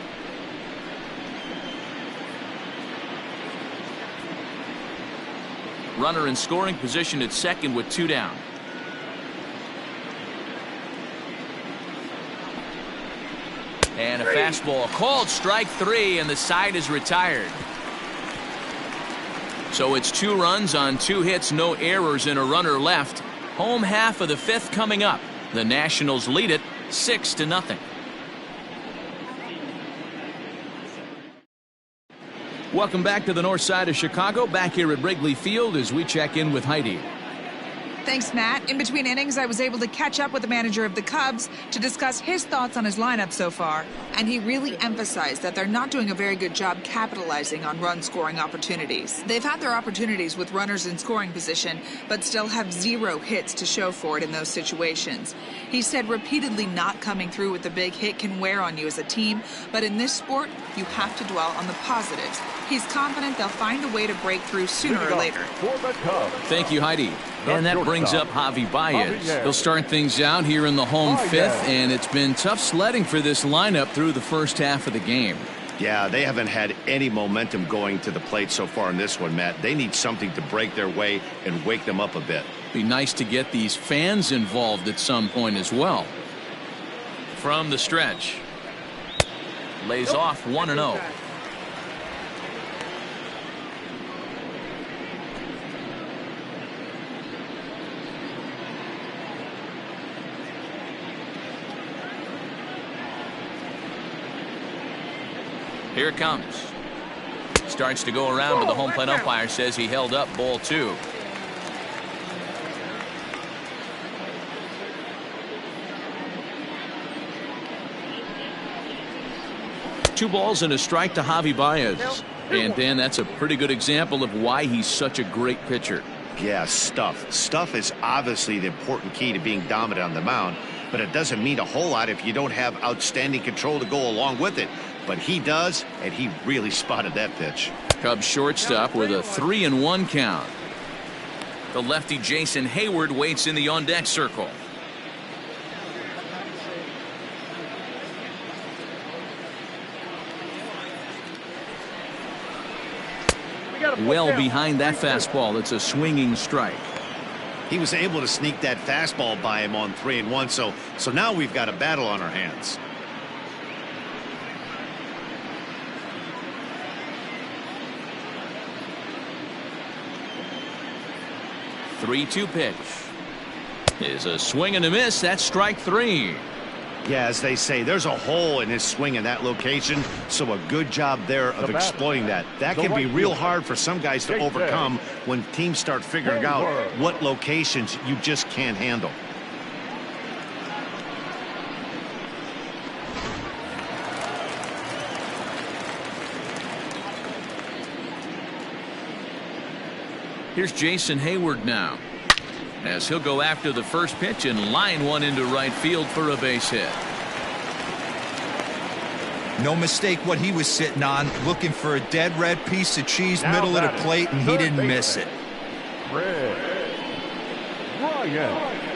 Runner in scoring position at second with 2 down. And a fastball called strike 3, and the side is retired. So it's 2 runs on 2 hits, no errors, and a runner left. Home half of the 5th coming up. The Nationals lead it 6-0. Welcome back to the north side of Chicago, back here at Wrigley Field as we check in with Heidi. Thanks, Matt. In between innings, I was able to catch up with the manager of the Cubs to discuss his thoughts on his lineup so far. And he really emphasized that they're not doing a very good job capitalizing on run-scoring opportunities. They've had their opportunities with runners in scoring position, but still have 0 hits to show for it in those situations. He said repeatedly not coming through with the big hit can wear on you as a team, but in this sport, you have to dwell on the positives. He's confident they'll find a way to break through sooner or later. Thank you, Heidi. And that brings up Javi Baez. He'll start things out here in the home 5th, and it's been tough sledding for this lineup through the first half of the game. Yeah, they haven't had any momentum going to the plate so far in this one, Matt. They need something to break their way and wake them up a bit. Be nice to get these fans involved at some point as well. From the stretch. Lays off 1-0. Here it comes. Starts to go around, but the home plate umpire says he held up ball 2. Two balls and a strike to Javi Baez. And Dan, that's a pretty good example of why he's such a great pitcher. Yeah, stuff. Stuff is obviously the important key to being dominant on the mound, but it doesn't mean a whole lot if you don't have outstanding control to go along with it. But he does, and he really spotted that pitch. Cubs shortstop with a 3-1 count. The lefty Jason Hayward waits in the on-deck circle. Well behind that fastball. It's a swinging strike. He was able to sneak that fastball by him on 3-1. So now we've got a battle on our hands. The 3-2 pitch is a swing and a miss. That's strike 3. Yeah, as they say, there's a hole in his swing in that location, so a good job there of exploiting that. That can be real hard for some guys to overcome when teams start figuring out what locations you just can't handle. Here's Jason Hayward now, as he'll go after the first pitch and line one into right field for a base hit. No mistake what he was sitting on, looking for a dead red piece of cheese, middle of the plate, and he didn't miss it. Red Ryan.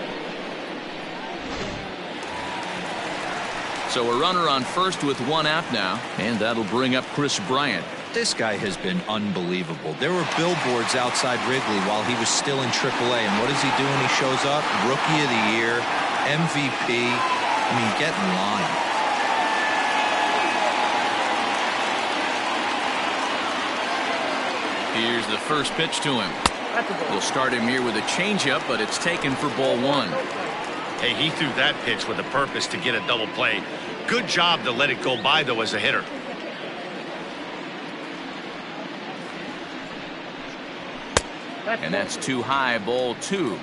So a runner on first with one out now, and that'll bring up Chris Bryant. This guy has been unbelievable. There were billboards outside Wrigley while he was still in AAA, and what does he do when he shows up? Rookie of the Year, MVP. I mean, get in line. Here's the first pitch to him. We'll start him here with a changeup, but it's taken for ball 1. Hey, he threw that pitch with a purpose to get a double play. Good job to let it go by, though, as a hitter. And that's too high, ball 2.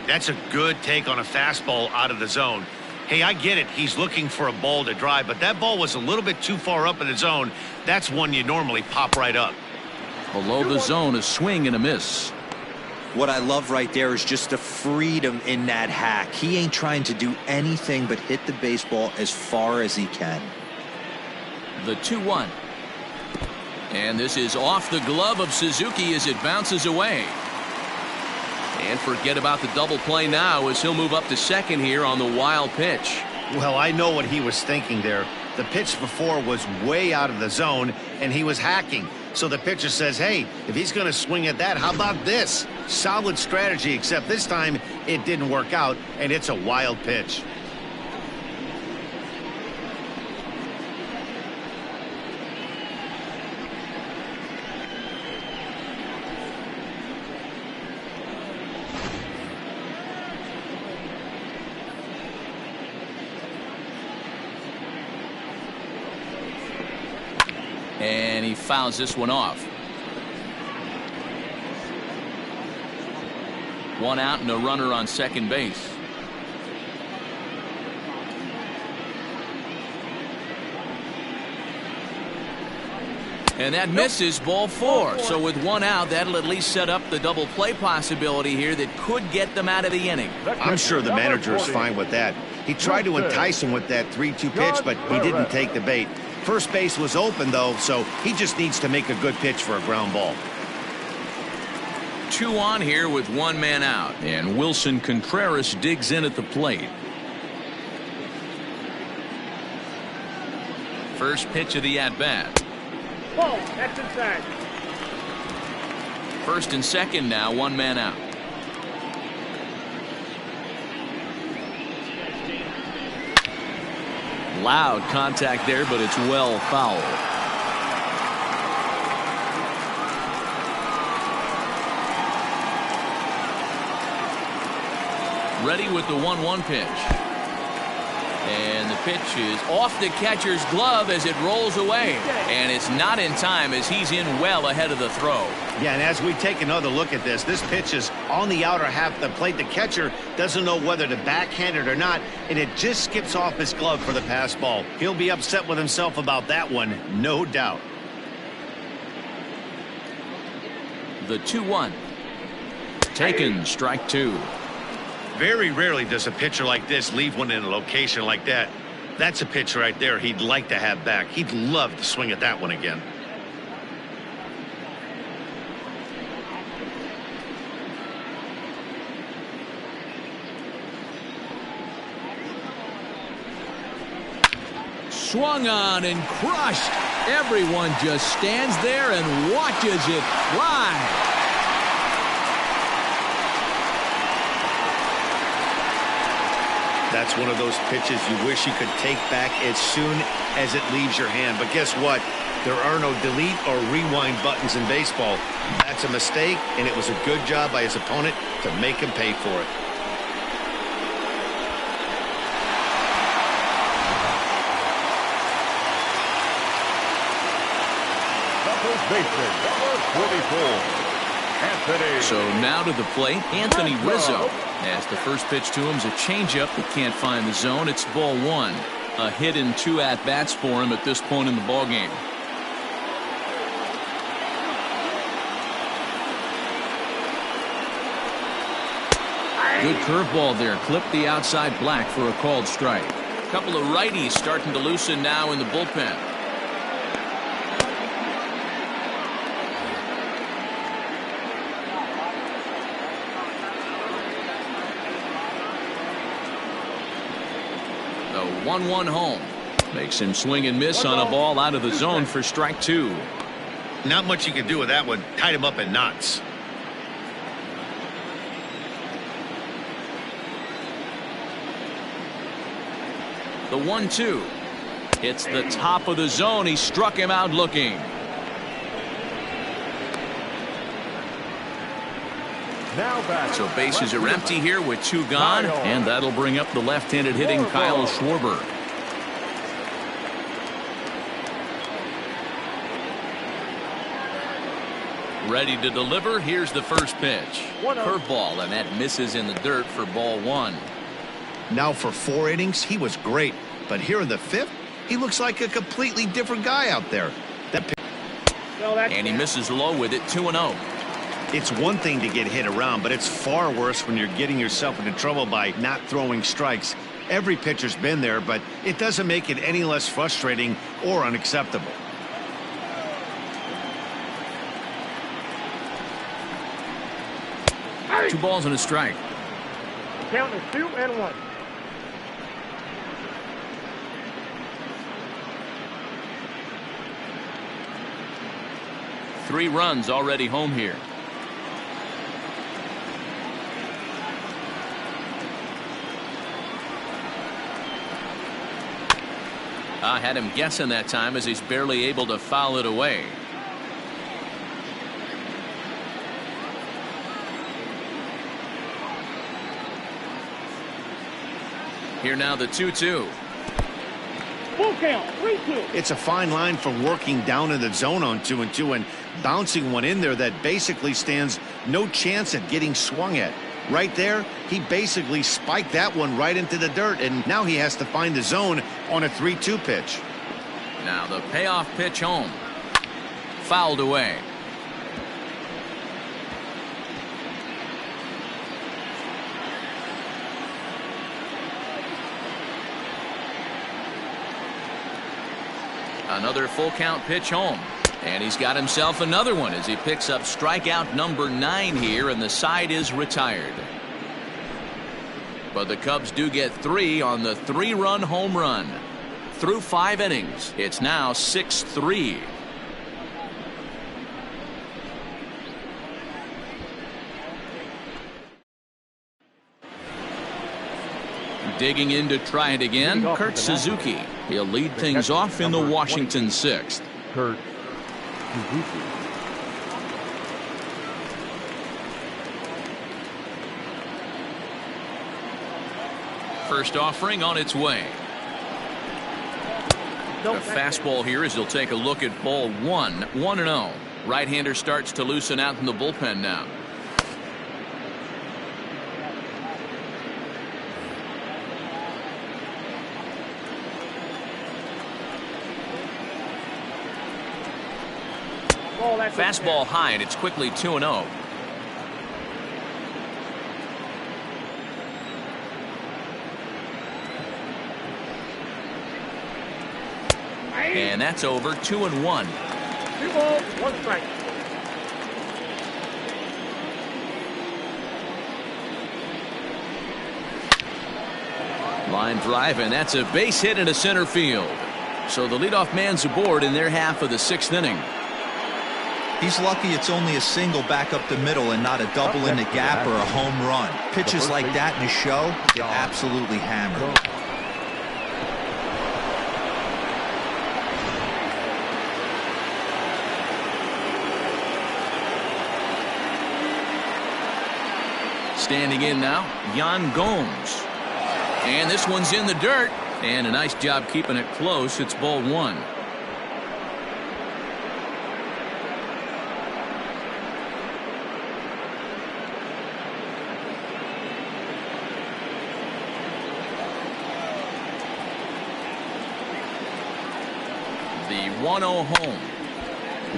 That's a good take on a fastball out of the zone. Hey, I get it. He's looking for a ball to drive, but that ball was a little bit too far up in the zone. That's one you normally pop right up. Below the zone, a swing and a miss. What I love right there is just the freedom in that hack. He ain't trying to do anything but hit the baseball as far as he can. The 2-1. And this is off the glove of Suzuki as it bounces away. And forget about the double play now as he'll move up to second here on the wild pitch. Well, I know what he was thinking there. The pitch before was way out of the zone, and he was hacking. So the pitcher says, hey, if he's going to swing at that, how about this? Solid strategy, except this time it didn't work out, and it's a wild pitch. And he fouls this one off. 1 out and a runner on second base. And that misses, ball 4. So with 1 out, that'll at least set up the double play possibility here that could get them out of the inning. I'm sure the manager is fine with that. He tried to entice him with that 3-2 pitch, but he didn't take the bait. First base was open, though, so he just needs to make a good pitch for a ground ball. 2 on here with 1 man out, and Wilson Contreras digs in at the plate. First pitch of the at-bat. Ball, that's inside. First and second now, 1 man out. Loud contact there, but it's well fouled. Ready with the 1-1 pitch. And the pitch is off the catcher's glove as it rolls away. And it's not in time as he's in well ahead of the throw. Yeah, and as we take another look at this pitch is on the outer half of the plate. The catcher doesn't know whether to backhand it or not, and it just skips off his glove for the pass ball. He'll be upset with himself about that one, no doubt. The 2-1. Taken, strike 2. Very rarely does a pitcher like this leave one in a location like that. That's a pitch right there he'd like to have back. He'd love to swing at that one again. swung on and crushed. Everyone just stands there and watches it fly. That's one of those pitches you wish you could take back as soon as it leaves your hand. But guess what? There are no delete or rewind buttons in baseball. That's a mistake, and it was a good job by his opponent to make him pay for it. The first baseman, number 44. Anthony. So now to the plate, Anthony Rizzo. As the first pitch to him is a changeup that can't find the zone. It's ball one. A hit and 2 at-bats for him at this point in the ballgame. Good curveball there. Clipped the outside black for a called strike. A couple of righties starting to loosen now in the bullpen. The 1-1 home makes him swing and miss on a ball out of the zone for strike 2. Not much you can do with that one. Tied him up in knots. The 1-2. It's the top of the zone. He struck him out looking. Now back. So bases are empty here with 2 gone, and that'll bring up the left-handed hitting Kyle Schwarber. Ready to deliver. Here's the first pitch. Curveball, and that misses in the dirt for ball 1. Now for 4 innings, he was great. But here in the 5th, he looks like a completely different guy out there. And he misses low with it, 2-0. It's one thing to get hit around, but it's far worse when you're getting yourself into trouble by not throwing strikes. Every pitcher's been there, but it doesn't make it any less frustrating or unacceptable. Two balls and a strike. Count is 2-1. Three runs already home here. I had him guessing that time as he's barely able to foul it away. Here now the 2-2. Full count, 3-2. It's a fine line from working down in the zone on 2-2 and bouncing one in there that basically stands no chance at getting swung at. Right there, he basically spiked that one right into the dirt, and now he has to find the zone on a 3-2 pitch. Now the payoff pitch home. Fouled away. Another full count pitch home. And he's got himself another one as he picks up strikeout number 9 here, and the side is retired. But the Cubs do get 3 on the 3-run home run. Through 5 innings, it's now 6-3. Digging in to try it again, Kurt Suzuki. He'll lead things off in the Washington 6th. Kurt Suzuki. First offering on its way. The fastball here as he'll take a look at ball 1, 1-0. Right-hander starts to loosen out in the bullpen now. Fastball high, and it's quickly 2-0. And that's over. 2-1. 2 balls, 1 strike. Line drive, and that's a base hit into center field. So the leadoff man's aboard in their half of the 6th inning. He's lucky it's only a single back up the middle and not a double in the gap or a home run. Pitches like that in a show get absolutely hammered. Standing in now, Yan Gomes. And this one's in the dirt. And a nice job keeping it close. It's ball 1. The 1-0 home.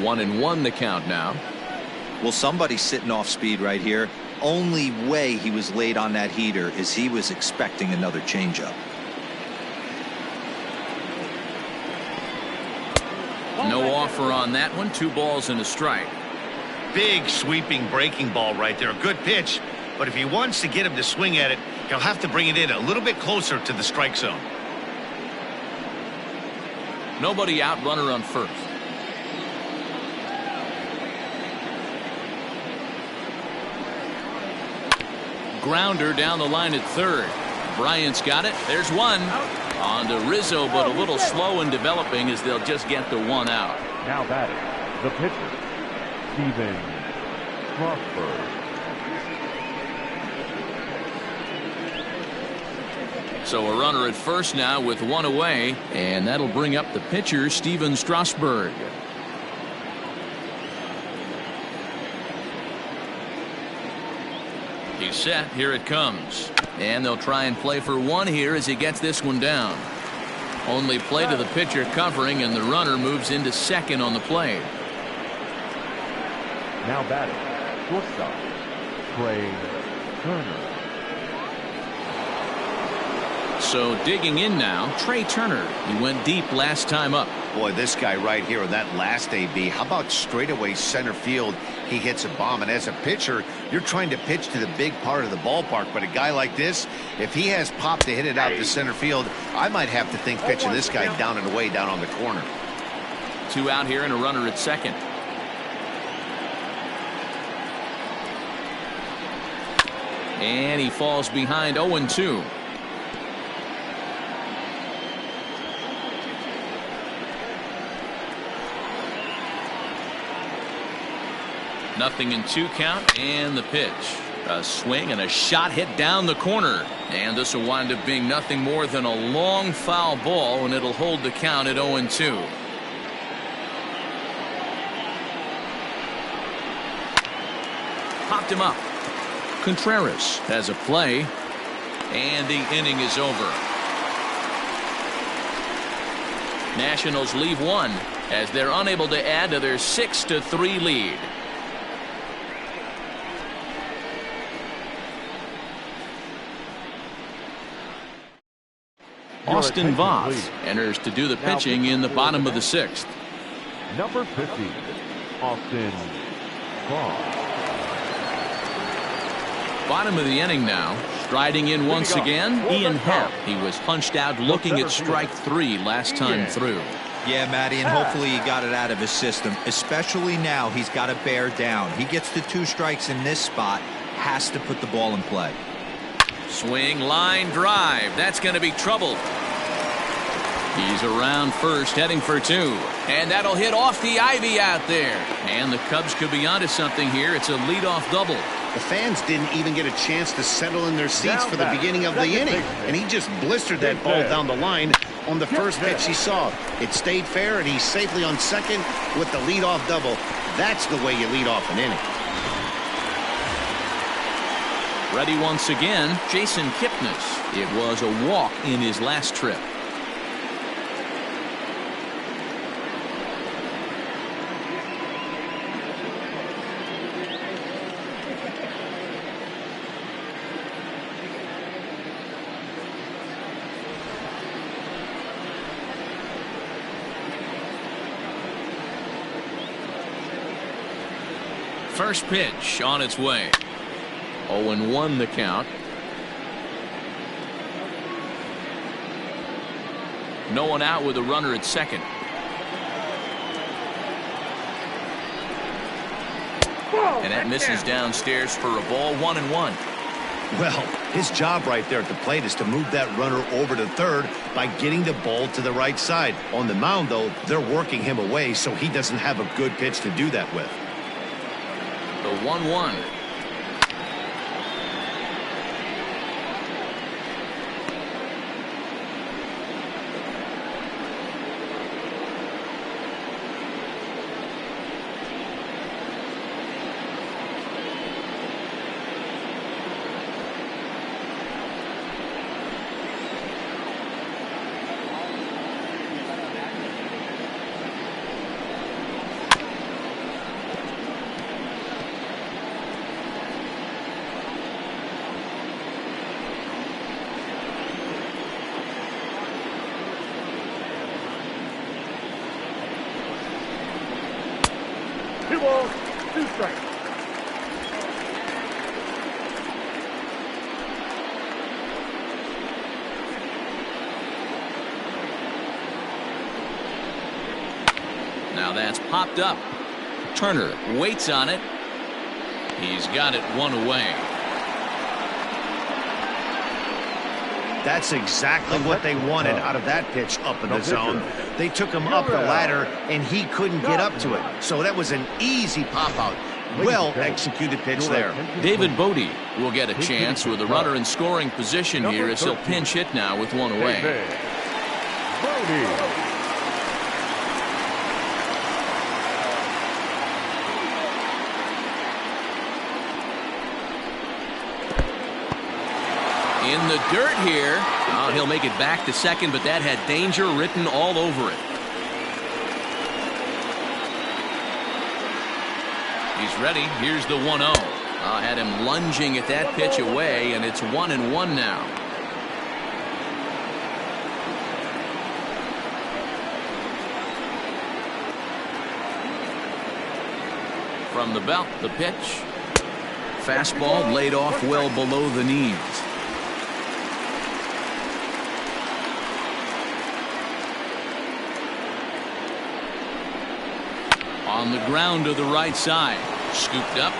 1-1 the count now. Well, somebody's sitting off speed right here. Only way he was late on that heater is he was expecting another changeup. No offer on that one. 2 balls and a strike. Big sweeping breaking ball right there. Good pitch. But if he wants to get him to swing at it, he'll have to bring it in a little bit closer to the strike zone. Nobody out, runner on first. Grounder down the line at third. Bryant's got it. There's one. On to Rizzo, but a little slow in developing as they'll just get the 1 out. Now batting, the pitcher, Stephen Strasburg. So a runner at first now with 1 away, and that'll bring up the pitcher, Stephen Strasburg. He's set. Here it comes. And they'll try and play for 1 here as he gets this one down. Only play to the pitcher covering, and the runner moves into second on the play. Now batting, shortstop, Trey Turner. So digging in now, Trey Turner. He went deep last time up. Boy, this guy right here on that last AB, how about straightaway center field? He hits a bomb, and as a pitcher, you're trying to pitch to the big part of the ballpark, but a guy like this, if he has pop to hit it out to center field, I might have to think pitching this guy down and away down on the corner. 2 out here and a runner at second. And he falls behind 0-2. Nothing in 2 count, and the pitch. A swing and a shot hit down the corner. And this will wind up being nothing more than a long foul ball, and it'll hold the count at 0-2. Popped him up. Contreras has a play, and the inning is over. Nationals leave 1 as they're unable to add to their 6-3 lead. Austin Voth enters to do the pitching in the bottom of the 6th. Number 50, Austin Voth. Bottom of the inning now. Striding in once again, Ian Happ. He was punched out looking at strike 3 last time through. Yeah, Matty, and hopefully he got it out of his system. Especially now, he's got to bear down. He gets to 2 strikes in this spot, has to put the ball in play. Swing, line drive. That's going to be trouble. He's around first, heading for 2. And that'll hit off the ivy out there. And the Cubs could be onto something here. It's a leadoff double. The fans didn't even get a chance to settle in their seats for the beginning of the inning. And he just blistered that ball down the line on the first pitch he saw. It stayed fair, and he's safely on second with the leadoff double. That's the way you lead off an inning. Ready once again, Jason Kipnis. It was a walk in his last trip. First pitch on its way. 0-1 the count. No one out with a runner at second. And that misses downstairs for a ball, 1-1. Well, his job right there at the plate is to move that runner over to third by getting the ball to the right side. On the mound, though, they're working him away, so he doesn't have a good pitch to do that with. The 1-1. Two balls, 2 strikes. Now that's popped up. Turner waits on it. He's got it one away. That's exactly what they wanted out of that pitch up in the zone. They took him up the ladder, and he couldn't get up to it. So that was an easy pop-out. Well-executed pitch there. David Bodie will get a chance with a runner in scoring position here as he'll pinch hit now with one away. Bodie. In the dirt here. Oh, he'll make it back to second, but that had danger written all over it. He's ready. Here's the 1-0. Had him lunging at that pitch away, and it's 1-1 now. From the belt, the pitch. Fastball laid off well below the knees. On the ground to the right side. Scooped up.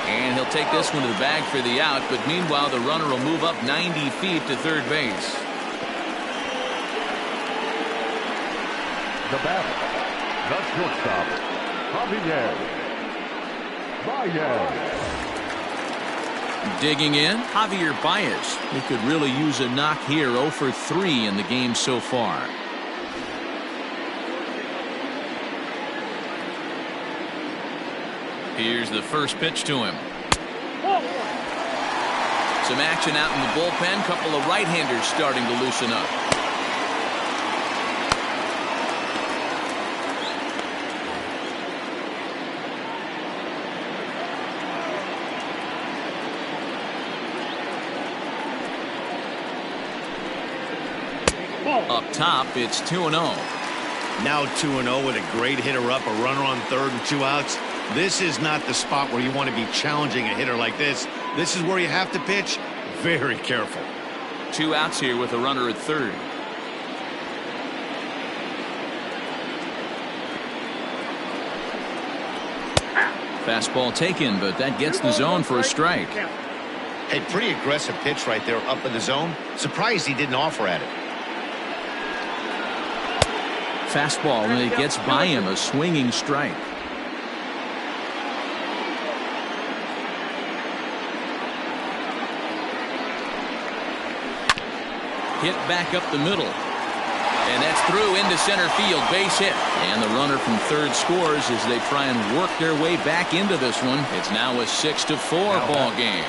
And he'll take this one to the bag for the out. But meanwhile, the runner will move up 90 feet to third base. The batter, the shortstop, Javier Baez. Digging in, Javier Baez. He could really use a knock here. 0 for 3 in the game so far. Here's the first pitch to him. Some action out in the bullpen. Couple of right-handers starting to loosen up. Up top, it's 2-0. Now 2-0 with a great hitter up, a runner on third and 2 outs. This is not the spot where you want to be challenging a hitter like this. This is where you have to pitch very careful. 2 outs here with a runner at third. Fastball taken, but that gets the zone for a strike. A pretty aggressive pitch right there up in the zone. Surprised he didn't offer at it. Fastball, and it gets by him, a swinging strike. Hit back up the middle. And that's through into center field. Base hit. And the runner from third scores as they try and work their way back into this one. It's now a 6-4 ball game.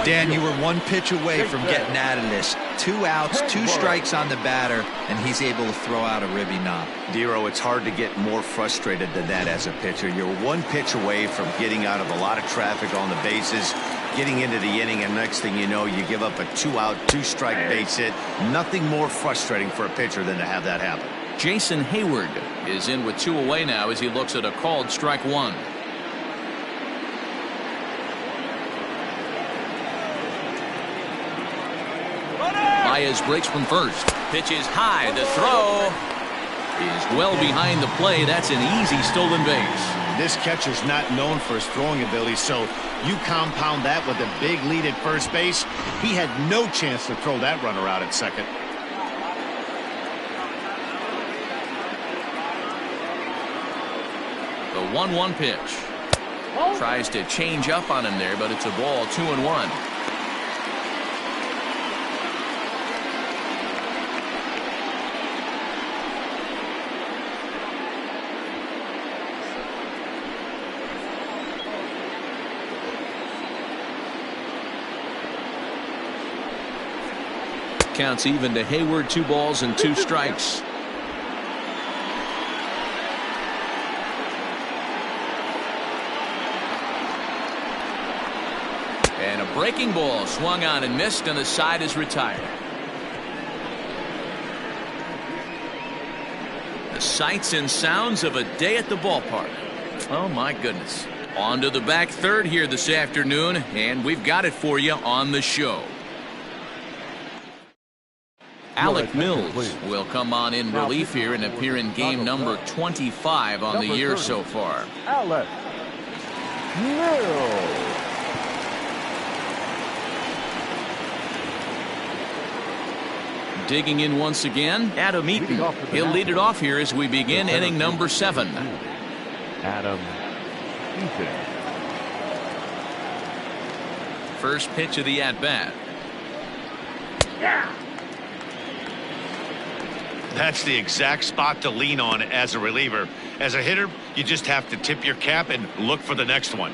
Dan, you were 1 pitch away from getting out of this. 2 outs, 2 strikes on the batter, and he's able to throw out a ribby knock. Dero, it's hard to get more frustrated than that as a pitcher. You're 1 pitch away from getting out of a lot of traffic on the bases, getting into the inning, and next thing you know, you give up a 2-out, 2-strike base hit. Nothing more frustrating for a pitcher than to have that happen. Jason Hayward is in with 2 away now as he looks at a called strike 1. Baez breaks from first. Pitch is high. The throw is well behind the play. That's an easy stolen base. This catcher's not known for his throwing ability, so you compound that with a big lead at first base. He had no chance to throw that runner out at second. The 1-1 pitch. Tries to change up on him there, but it's a ball. 2-1. Counts even to Hayward. 2 balls and 2 strikes. And a breaking ball swung on and missed, and the side is retired. The sights and sounds of a day at the ballpark. Oh my goodness. On to the back third here this afternoon, and we've got it for you on the show. Alec Mills will come on in relief here and appear in game number 25 on the year so far. Alec Mills. Digging in once again, Adam Eaton. He'll lead it off here as we begin inning number 7. Adam Eaton. First pitch of the at-bat. Yeah. That's the exact spot to lean on as a reliever. As a hitter, you just have to tip your cap and look for the next one.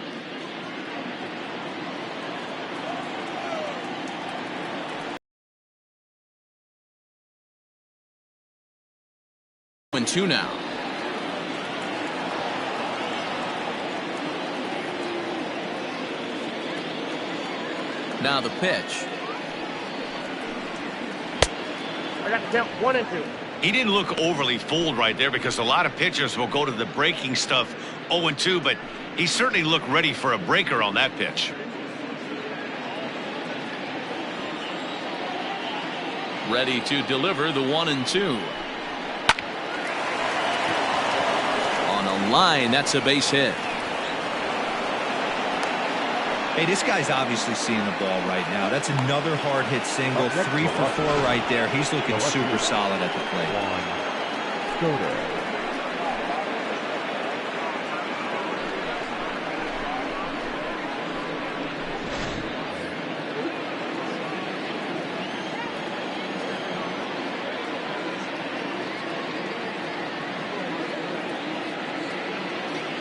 2 now. Now the pitch. I got the count 1 and 2. He didn't look overly fooled right there because a lot of pitchers will go to the breaking stuff 0-2, but he certainly looked ready for a breaker on that pitch. Ready to deliver the 1-2. On a line, that's a base hit. Hey, this guy's obviously seeing the ball right now. That's another hard hit single. 3 for 4 right there. He's looking super solid at the plate.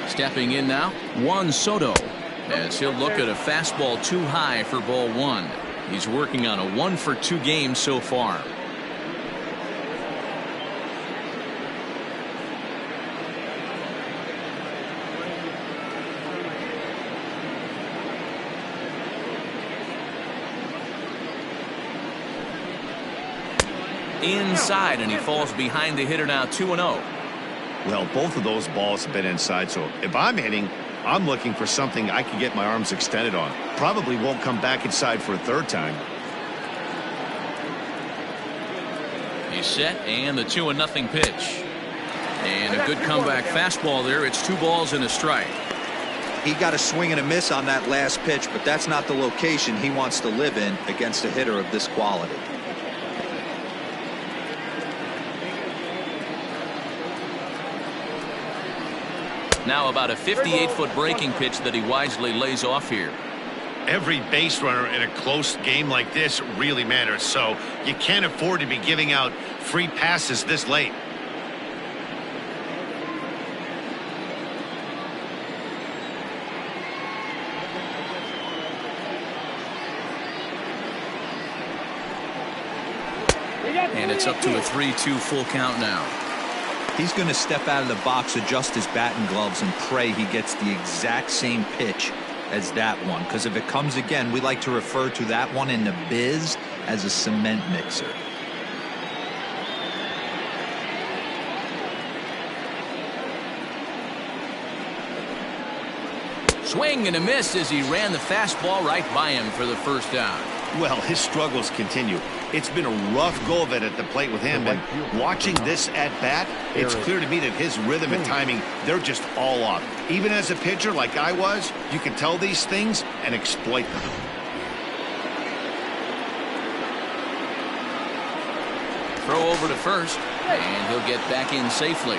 Stepping in now, Juan Soto, as he'll look at a fastball too high for ball 1. He's working on a 1-for-2 game so far. Inside, and he falls behind the hitter now. 2-0. Well, both of those balls have been inside, so if I'm hitting, I'm looking for something I can get my arms extended on. Probably won't come back inside for a third time. He's set, and the 2-0 pitch. And a good comeback fastball there. It's 2 balls and a strike. He got a swing and a miss on that last pitch, but that's not the location he wants to live in against a hitter of this quality. Now about a 58-foot breaking pitch that he wisely lays off here. Every base runner in a close game like this really matters, so you can't afford to be giving out free passes this late. And it's up to a 3-2 full count now. He's going to step out of the box, adjust his batting gloves, and pray he gets the exact same pitch as that one. Because if it comes again, we like to refer to that one in the biz as a cement mixer. swing and a miss as he ran the fastball right by him for the first down. Well, his struggles continue. It's been a rough go of it at the plate with him, and watching this at bat, it's clear to me that his rhythm and timing, they're just all off. Even as a pitcher like I was, you can tell these things and exploit them. Throw over to first, and he'll get back in safely.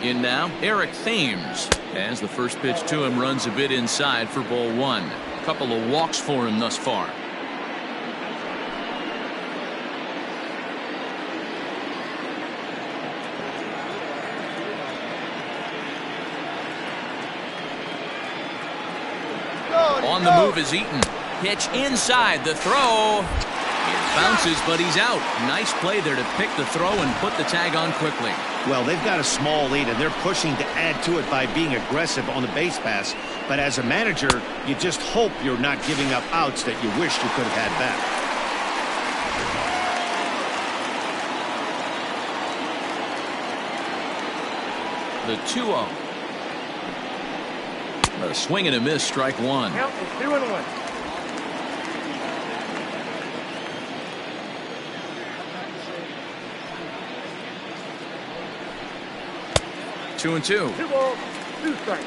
In now, Eric Thames, as the first pitch to him runs a bit inside for ball one. A couple of walks for him thus far. On the move is Eaton. Pitch inside, the throw. It bounces, but he's out. Nice play there to pick the throw and put the tag on quickly. Well, they've got a small lead, and they're pushing to add to it by being aggressive on the base pass. But as a manager, you just hope you're not giving up outs that you wish you could have had back. The 2-0. A swing and a miss, strike one. Count is 2-1. 2-2. 2 balls, 2 strikes.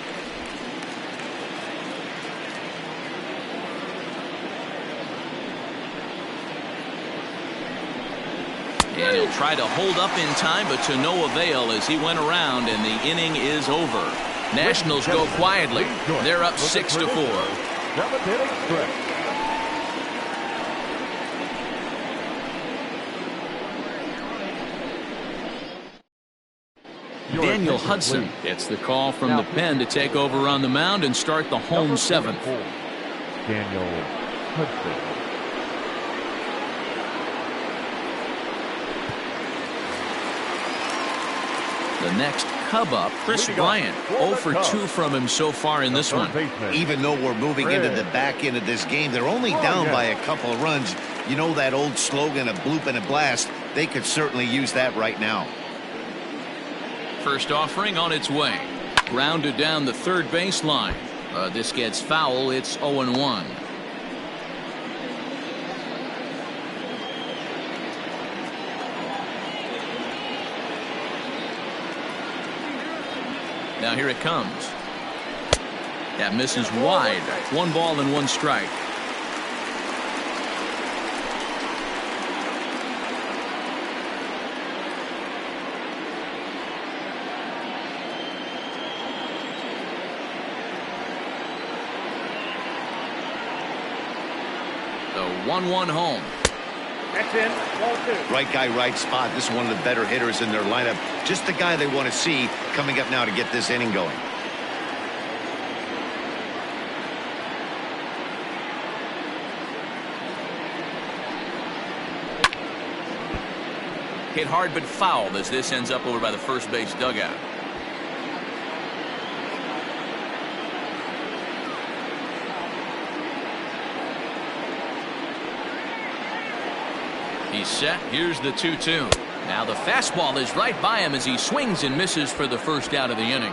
And he'll try to hold up in time, but to no avail as he went around, and the inning is over. Nationals go quietly. They're up 6-4. 7th inning stretch. Daniel Hudson gets the call from the pen to take over on the mound and start the home seventh. Daniel Hudson. The next Cub up, Chris Bryant. 0 for 2 from him so far in this one. Even though we're moving into the back end of this game, they're only down by a couple of runs. You know that old slogan, a bloop and a blast? They could certainly use that right now. First offering on its way. Grounded down the third baseline. This gets foul. It's 0-1. Now here it comes. That misses wide. 1 ball and 1 strike. The 1-1 home. That's in. Ball 2. Right guy, right spot. This is one of the better hitters in their lineup. Just the guy they want to see coming up now to get this inning going. Hit hard but fouled as this ends up over by the first base dugout. He's set. Here's the 2-2. Now the fastball is right by him as he swings and misses for the first out of the inning.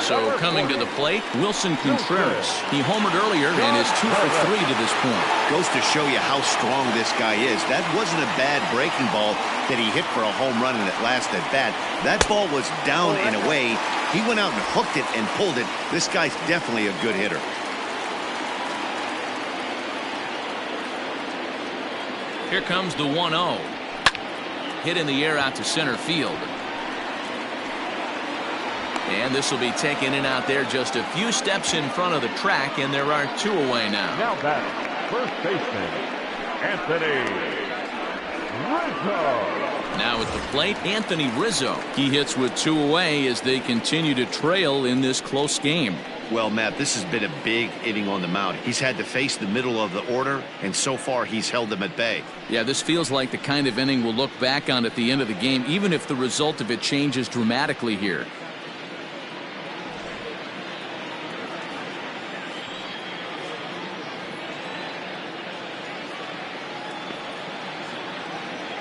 So coming to the plate, Wilson Contreras. He homered earlier and is 2 for 3 to this point. Goes to show you how strong this guy is. That wasn't a bad breaking ball that he hit for a home run in that last at bat. That ball was down in a way. He went out and hooked it and pulled it. This guy's definitely a good hitter. Here comes the 1-0. Hit in the air out to center field. And this will be taken in out there just a few steps in front of the track, and there are 2 away now. Now batting, first baseman, Anthony Rizzo. Now at the plate, Anthony Rizzo. He hits with 2 away as they continue to trail in this close game. Well, Matt, this has been a big inning on the mound. He's had to face the middle of the order, and so far he's held them at bay. Yeah, this feels like the kind of inning we'll look back on at the end of the game, even if the result of it changes dramatically here.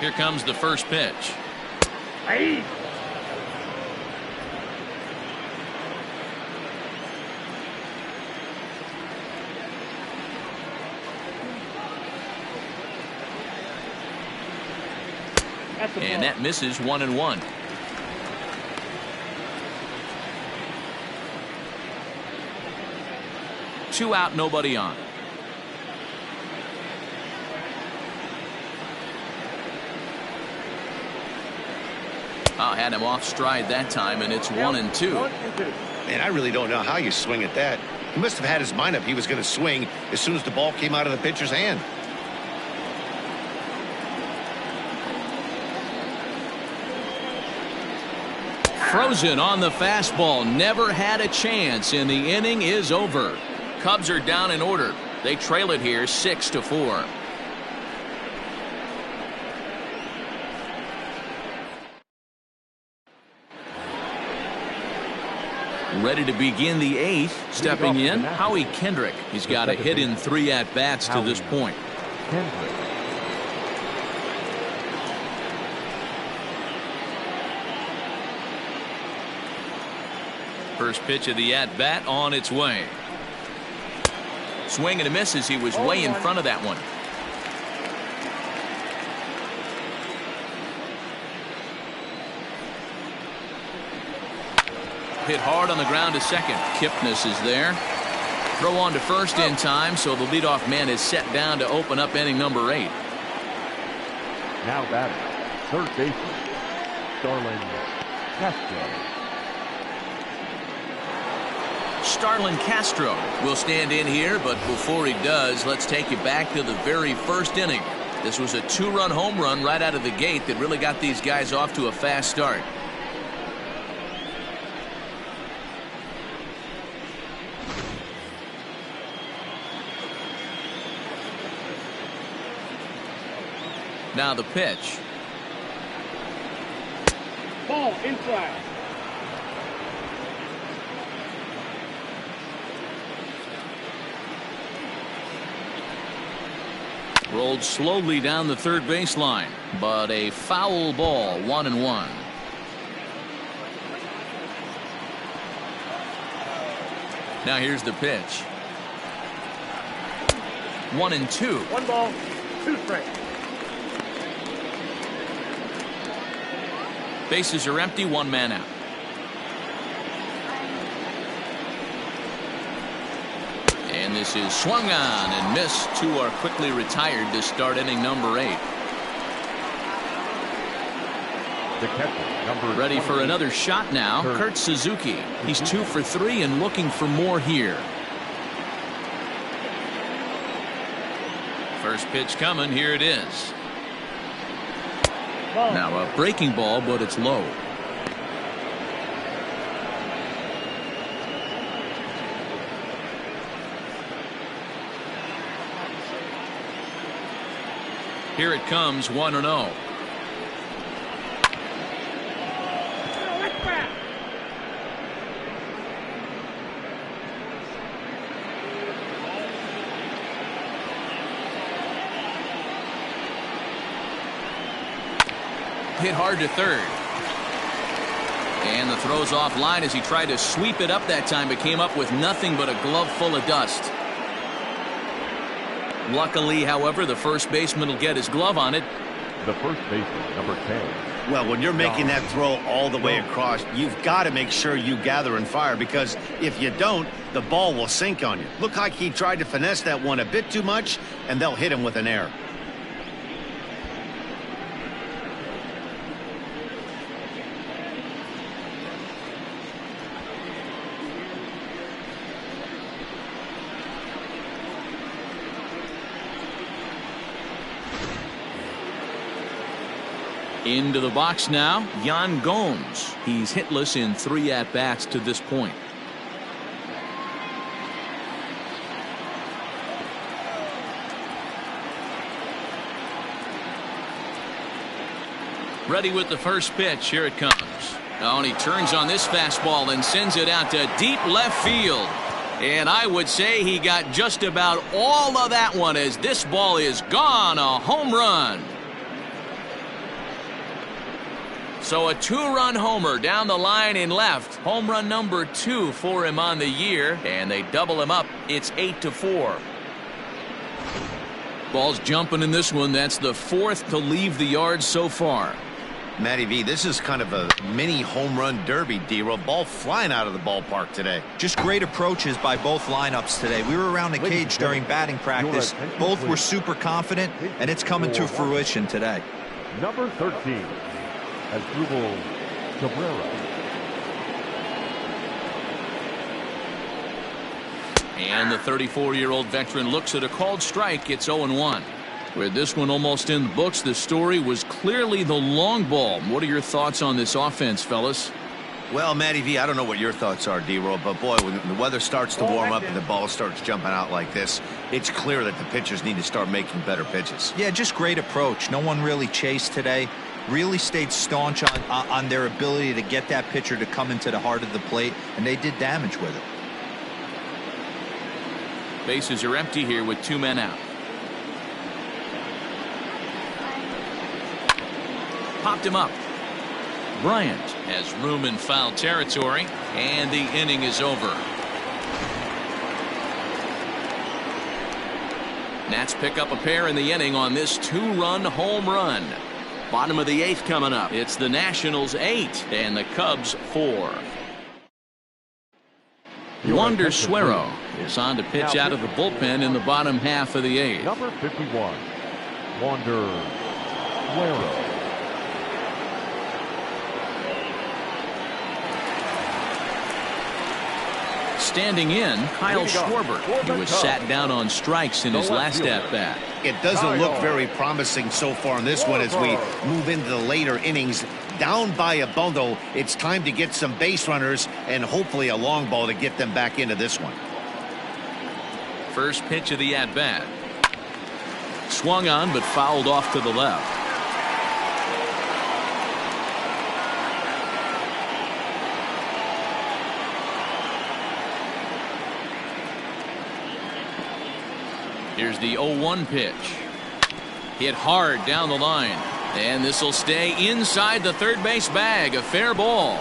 Here comes the first pitch. Hey. And that misses 1-1. Two out, nobody on. Had him off stride that time, and it's 1-2. Man, I really don't know how you swing at that. He must have had his mind up he was going to swing as soon as the ball came out of the pitcher's hand. Frozen on the fastball. Never had a chance, and the inning is over. Cubs are down in order. They trail it here 6-4. Ready to begin the eighth. Stepping in, Howie Kendrick. He's got a hit in 3 at-bats to this point. Kendrick. First pitch of the at-bat on its way. Swing and a miss as he was way in front of that one. Hit hard on the ground to second. Kipnis is there. Throw on to first in time, so the leadoff man is set down to open up inning number 8. Now batting, third baseman, Starlin Castro. Starlin Castro will stand in here, but before he does, let's take you back to the very first inning. This was a 2-run home run right out of the gate that really got these guys off to a fast start. Now the pitch. Ball inside. Rolled slowly down the third baseline, but a foul ball, 1-1. Now here's the pitch. 1-2. 1 ball, 2 strikes. Bases are empty, 1 man out. And this is swung on and missed. 2 are quickly retired to start inning number 8. The catcher, number Ready for 28. another shot now. Kurt Suzuki. He's 2 for 3 and looking for more here. First pitch coming. Here it is. Now a breaking ball, but it's low. Here it comes, 1-0. Hit hard to third. And the throw's offline as he tried to sweep it up that time, but came up with nothing but a glove full of dust. Luckily, however, the first baseman will get his glove on it. The first baseman, number 10. Well, when you're making that throw all the way across, you've got to make sure you gather and fire, because if you don't, the ball will sink on you. Look like he tried to finesse that one a bit too much, and they'll hit him with an error. Into the box now, Yan Gomes. He's hitless in 3 at-bats to this point. Ready with the first pitch. Here it comes. Oh, and he turns on this fastball and sends it out to deep left field. And I would say he got just about all of that one, as this ball is gone. A home run. So a 2-run homer down the line in left. Home run number 2 for him on the year, and they double him up. It's 8-4. Ball's jumping in this one. That's the 4th to leave the yard so far. Matty V, this is kind of a mini home run derby, D-Roll. Ball flying out of the ballpark today. Just great approaches by both lineups today. We were around the cage during batting practice. Both were super confident, and it's coming to fruition today. Number 13, Asdrubal Cabrera. And the 34-year-old veteran looks at a called strike. It's 0-1. With this one almost in the books, the story was clearly the long ball. What are your thoughts on this offense, fellas? Well, Matty V, I don't know what your thoughts are, D-Roll, but boy, when the weather starts to warm up and the ball starts jumping out like this, it's clear that the pitchers need to start making better pitches. Yeah, just great approach. No one really chased today. Really stayed staunch on their ability to get that pitcher to come into the heart of the plate, and they did damage with it. Bases are empty here with 2 men out. Popped him up. Bryant has room in foul territory, and the inning is over. Nats pick up a pair in the inning on this 2-run home run. Bottom of the 8th coming up. It's the Nationals 8 and the Cubs 4. Wander Suero is on to pitch out of the bullpen in the bottom half of the 8th. Number 51, Wander Suero. Standing in, Kyle Schwarber, who was sat down on strikes in his last at-bat. It doesn't look very promising so far in this one as we move into the later innings. Down by a bundle, it's time to get some base runners and hopefully a long ball to get them back into this one. First pitch of the at-bat. Swung on but fouled off to the left. Here's the 0-1 pitch. Hit hard down the line. And this will stay inside the third base bag. A fair ball.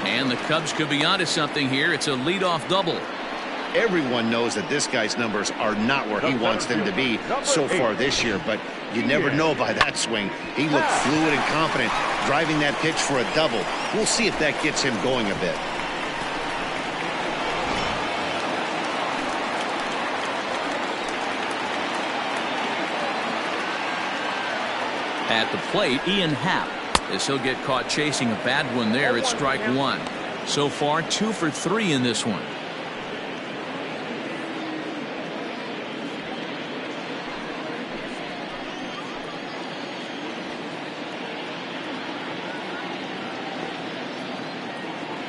And the Cubs could be onto something here. It's a leadoff double. Everyone knows that this guy's numbers are not where he wants them to be so far this year, but you never know by that swing. He looked fluid and confident, driving that pitch for a double. We'll see if that gets him going a bit. At the plate, Ian Happ, as he'll get caught chasing a bad one there. It's strike 1. So far, 2 for 3 in this one.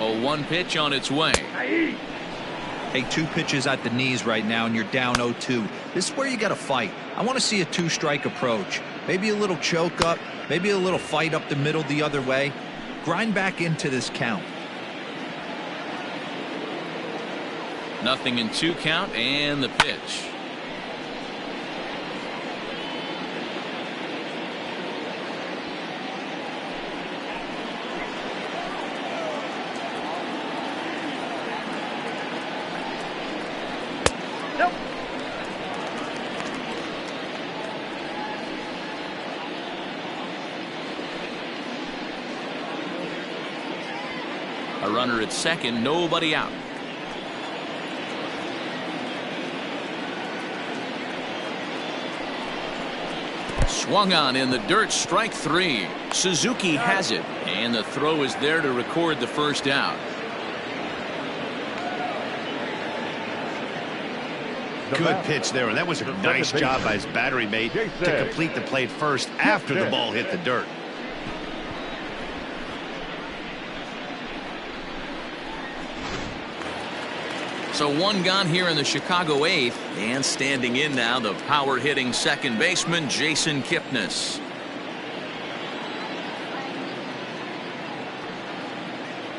A 1 pitch on its way. Hey, 2 pitches at the knees right now, and you're down 0-2. This is where you got to fight. I want to see a 2-strike approach. Maybe a little choke up, maybe a little fight up the middle the other way. Grind back into this count. Nothing in 2 count, and the pitch. A runner at second, nobody out. Swung on in the dirt, strike 3. Suzuki has it, and the throw is there to record the first out. Good pitch there, and that was a nice job by his battery mate to complete the play first after the ball hit the dirt. So 1 gone here in the Chicago 8th, and standing in now, the power-hitting second baseman, Jason Kipnis.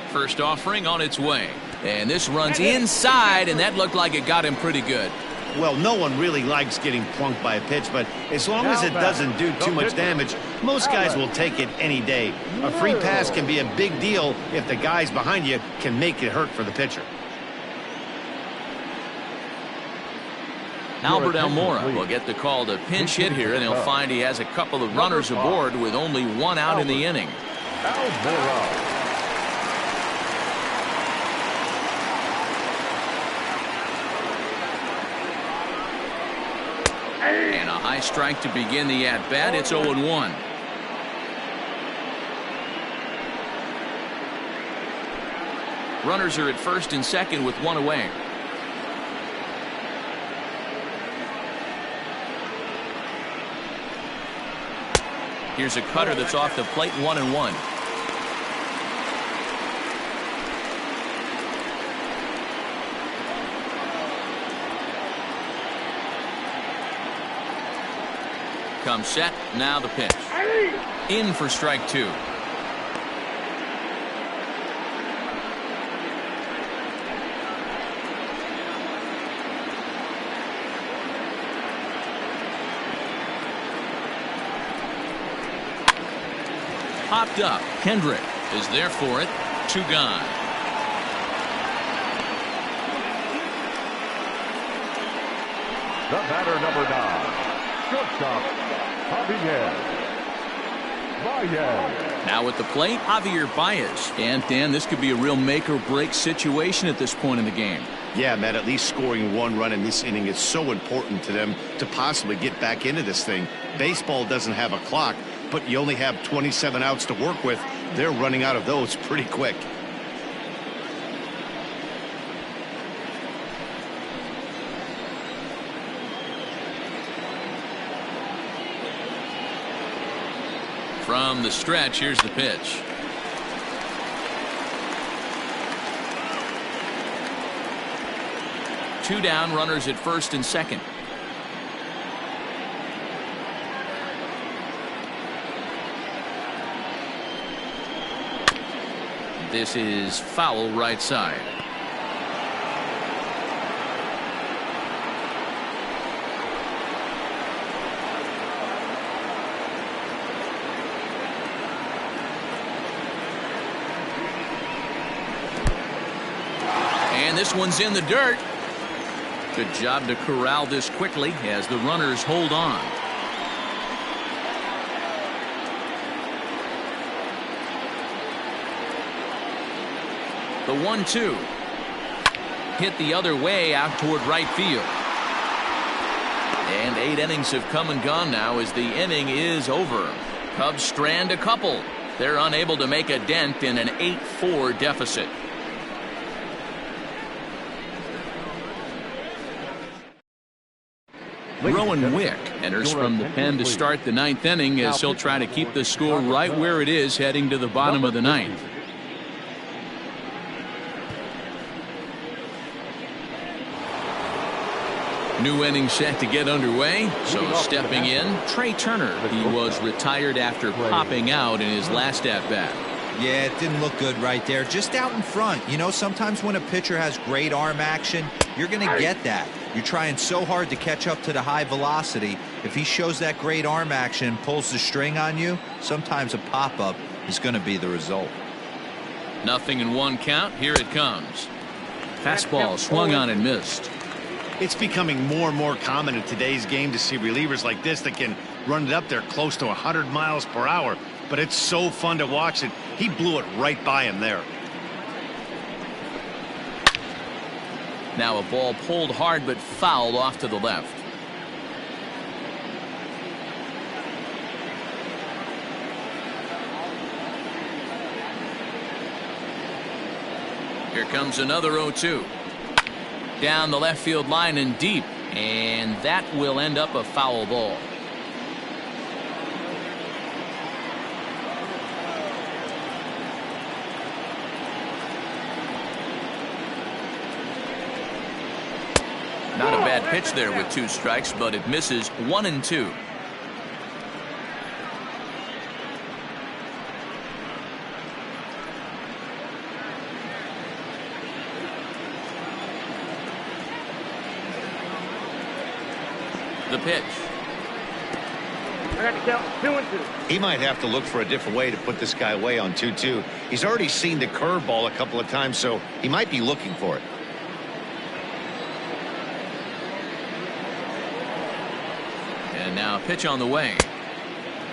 First offering on its way, and this runs inside, and that looked like it got him pretty good. Well, no one really likes getting plunked by a pitch, but as long as it doesn't do too much damage, most guys will take it any day. A free pass can be a big deal if the guys behind you can make it hurt for the pitcher. Albert Almora will get the call to pinch hit here, and he'll find he has a couple of runners aboard with only one out in the inning. Almora. And a high strike to begin the at-bat. It's 0-1. Runners are at first and second with one away. Here's a cutter that's off the plate, 1-1. Comes set. Now the pitch. In for strike two. Popped up. Kendrick is there for it. Two gone. The batter, number 9. Shortstop, Javier Baez. Now at the plate, Javier Baez. And Dan, this could be a real make or break situation at this point in the game. Yeah, Matt, at least scoring one run in this inning is so important to them to possibly get back into this thing. Baseball doesn't have a clock, but you only have 27 outs to work with. They're running out of those pretty quick. From the stretch, here's the pitch. Two down, runners at first and second. This is foul right side. And this one's in the dirt. Good job to corral this quickly as the runners hold on. The 1-2. Hit the other way out toward right field. And 8 innings have come and gone now as the inning is over. Cubs strand a couple. They're unable to make a dent in an 8-4 deficit. Rowan Wick enters from the pen to start the 9th inning as he'll try to keep the score right where it is heading to the bottom of the 9th. New inning set to get underway. So stepping in, Trey Turner. He was retired after popping out in his last at-bat. Yeah, it didn't look good right there. Just out in front. You know, sometimes when a pitcher has great arm action, you're going to get that. You're trying so hard to catch up to the high velocity. If he shows that great arm action and pulls the string on you, sometimes a pop-up is going to be the result. 0-1 count. Here it comes. Fastball swung on and missed. It's becoming more and more common in today's game to see relievers like this that can run it up there close to 100 miles per hour. But it's so fun to watch it. He blew it right by him there. Now a ball pulled hard but fouled off to the left. Here comes another 0-2. Down the left field line and deep. And that will end up a foul ball. Not a bad pitch there with 2 strikes, but it misses 1-2. The pitch. I got to count 2-2. He might have to look for a different way to put this guy away on 2-2. He's already seen the curveball a couple of times, so he might be looking for it. And now a pitch on the way.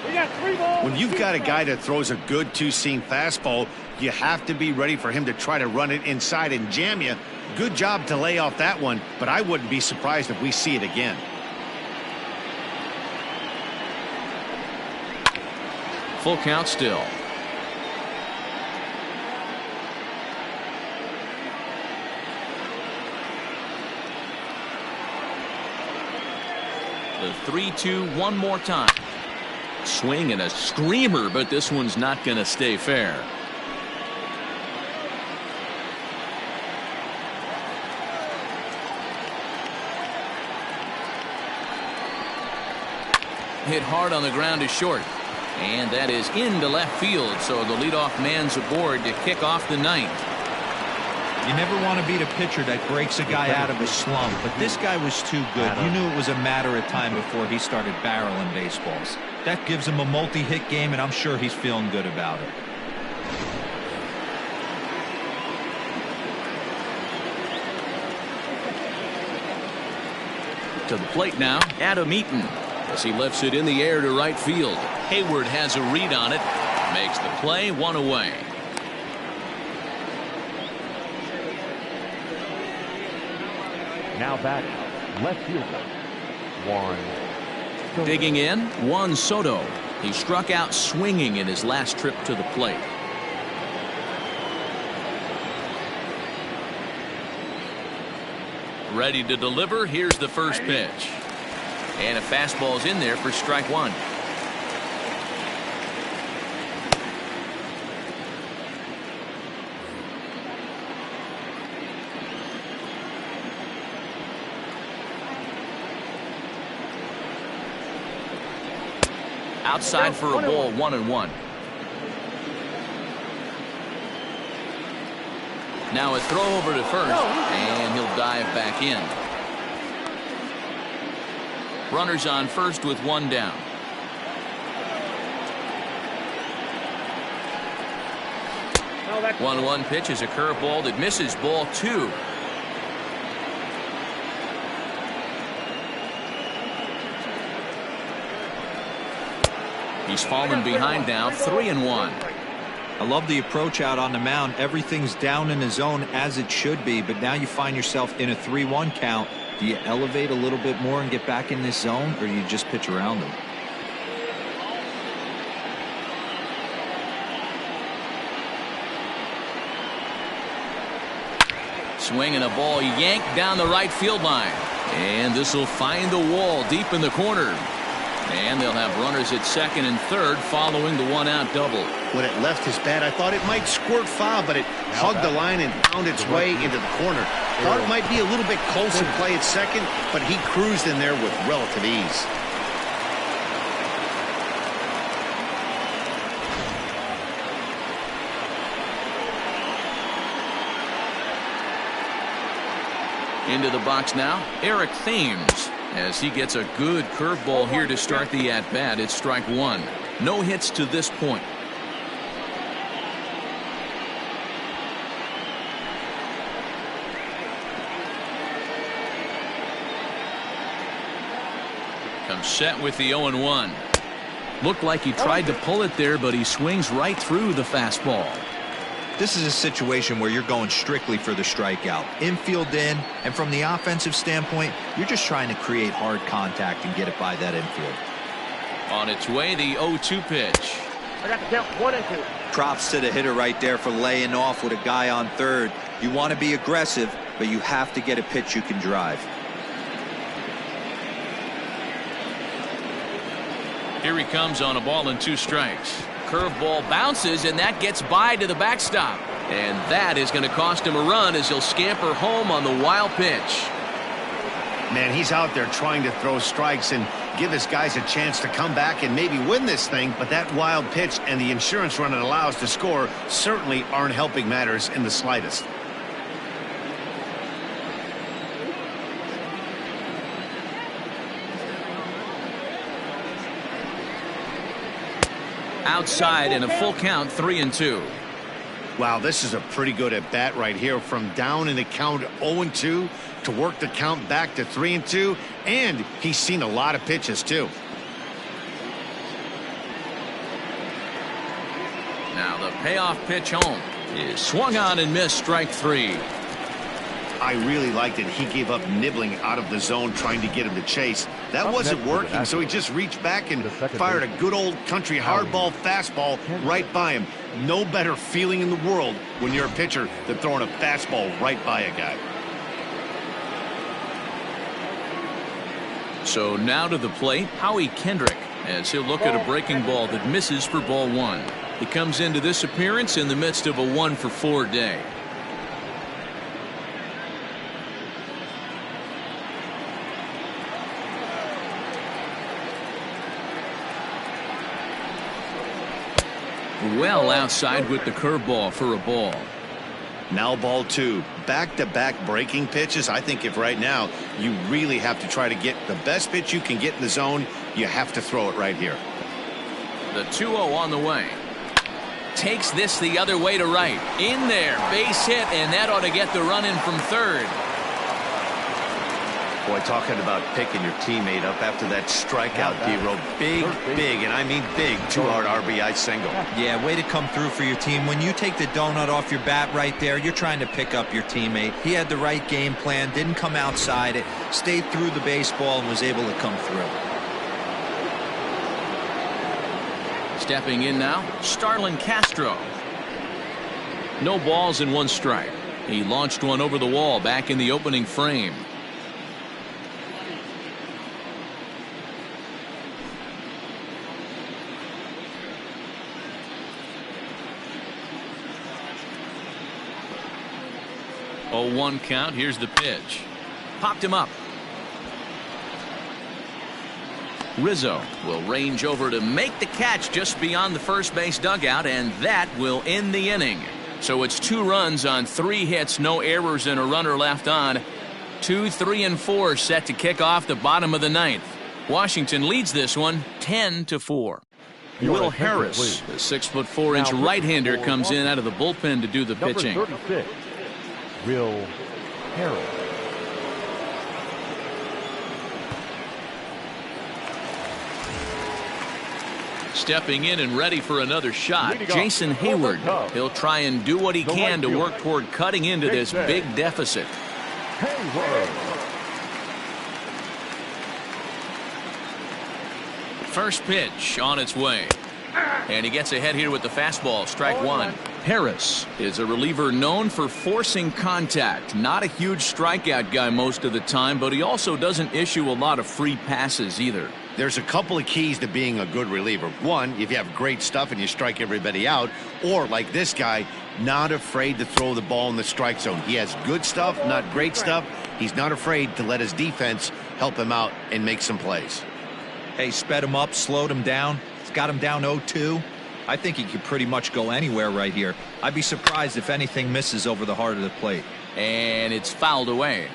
We got 3 balls. When you've got a guy that throws a good two-seam fastball, you have to be ready for him to try to run it inside and jam you. Good job to lay off that one, but I wouldn't be surprised if we see it again. Full count still. The 3-2 one more time. Swing and a screamer, but this one's not going to stay fair. Hit hard on the ground is short. And that is into left field, so the leadoff man's aboard to kick off the ninth. You never want to beat a pitcher that breaks a guy out of a slump, but this guy was too good. You knew it was a matter of time before he started barreling baseballs. That gives him a multi-hit game, and I'm sure he's feeling good about it. To the plate now, Adam Eaton, as he lifts it in the air to right field. Hayward has a read on it, makes the play, 1 away. Now batting, left fielder, Juan Soto. Digging in, Juan Soto. He struck out swinging in his last trip to the plate. Ready to deliver. Here's the first pitch. And a fastball's in there for strike 1. Outside for a ball, 1-1. Now a throw over to first, and he'll dive back in. Runners on first with 1 down. No, that's 1-1 pitch is a curveball that misses, ball 2. He's fallen behind now, 3-1. I love the approach out on the mound. Everything's down in the zone as it should be, but now you find yourself in a 3-1 count. Do you elevate a little bit more and get back in this zone, or do you just pitch around them? Swinging a ball yanked down the right field line. And this will find the wall deep in the corner. And they'll have runners at second and third following the 1-out double. When it left his bat, I thought it might squirt foul, but it hugged the line and found its way into the corner. Thought it might be a little bit close in play at second, but he cruised in there with relative ease. Into the box now, Eric Thames, as he gets a good curveball here to start the at-bat. It's strike 1. No hits to this point. Comes set with the 0-1. Looked like he tried to pull it there, but he swings right through the fastball. This is a situation where you're going strictly for the strikeout. Infield in, and from the offensive standpoint, you're just trying to create hard contact and get it by that infield. On its way, the 0-2 pitch. I got to count 1 and 2. Props to the hitter right there for laying off with a guy on third. You want to be aggressive, but you have to get a pitch you can drive. Here he comes on a ball and 2 strikes. Curveball bounces, and that gets by to the backstop. And that is going to cost him a run as he'll scamper home on the wild pitch. Man, he's out there trying to throw strikes and give his guys a chance to come back and maybe win this thing, but that wild pitch and the insurance run it allows to score certainly aren't helping matters in the slightest. Outside and a full count, 3-2. Wow, this is a pretty good at bat right here. From down in the count 0-2 to work the count back to 3-2, and he's seen a lot of pitches too. Now the payoff pitch home is swung on and missed, strike 3. I really liked it. He gave up nibbling out of the zone trying to get him to chase. That wasn't working, so he just reached back and fired a good old country hardball fastball right by him. No better feeling in the world when you're a pitcher than throwing a fastball right by a guy. So now to the plate, Howie Kendrick, as he'll look at a breaking ball that misses for ball 1. He comes into this appearance in the midst of a 1-for-4 day. Well outside with the curveball for a ball. Now ball 2. Back-to-back breaking pitches. I think if right now you really have to try to get the best pitch you can get in the zone, you have to throw it right here. The 2-0 on the way. Takes this the other way to right. In there, base hit, and that ought to get the run in from third. Boy, talking about picking your teammate up after that strikeout, D-Row. Big, and I mean big, 2-hard RBI single. Yeah, way to come through for your team. When you take the donut off your bat right there, you're trying to pick up your teammate. He had the right game plan, didn't come outside it, stayed through the baseball, and was able to come through. Stepping in now, Starlin Castro. No balls and 1 strike. He launched one over the wall back in the opening frame. Oh, 1 count. Here's the pitch. Popped him up. Rizzo will range over to make the catch just beyond the first base dugout, and that will end the inning. So it's 2 runs on 3 hits, no errors, and a runner left on. 2, 3, and 4 set to kick off the bottom of the 9th. Washington leads this one 10-4. Will Harris, the 6'4" right-hander, comes in out of the bullpen to do the pitching. Number 36, Will Harris. Stepping in and ready for another shot, Jason Hayward. He'll try and do what he can to work toward cutting into this big deficit. Hayward. First pitch on its way. And he gets ahead here with the fastball, strike 1. Harris is a reliever known for forcing contact. Not a huge strikeout guy most of the time, but he also doesn't issue a lot of free passes either. There's a couple of keys to being a good reliever. One, if you have great stuff and you strike everybody out, or like this guy, not afraid to throw the ball in the strike zone. He has good stuff, not great stuff. He's not afraid to let his defense help him out and make some plays. Hey, sped him up, slowed him down. It's got him down 0-2. I think he could pretty much go anywhere right here. I'd be surprised if anything misses over the heart of the plate. And it's fouled away.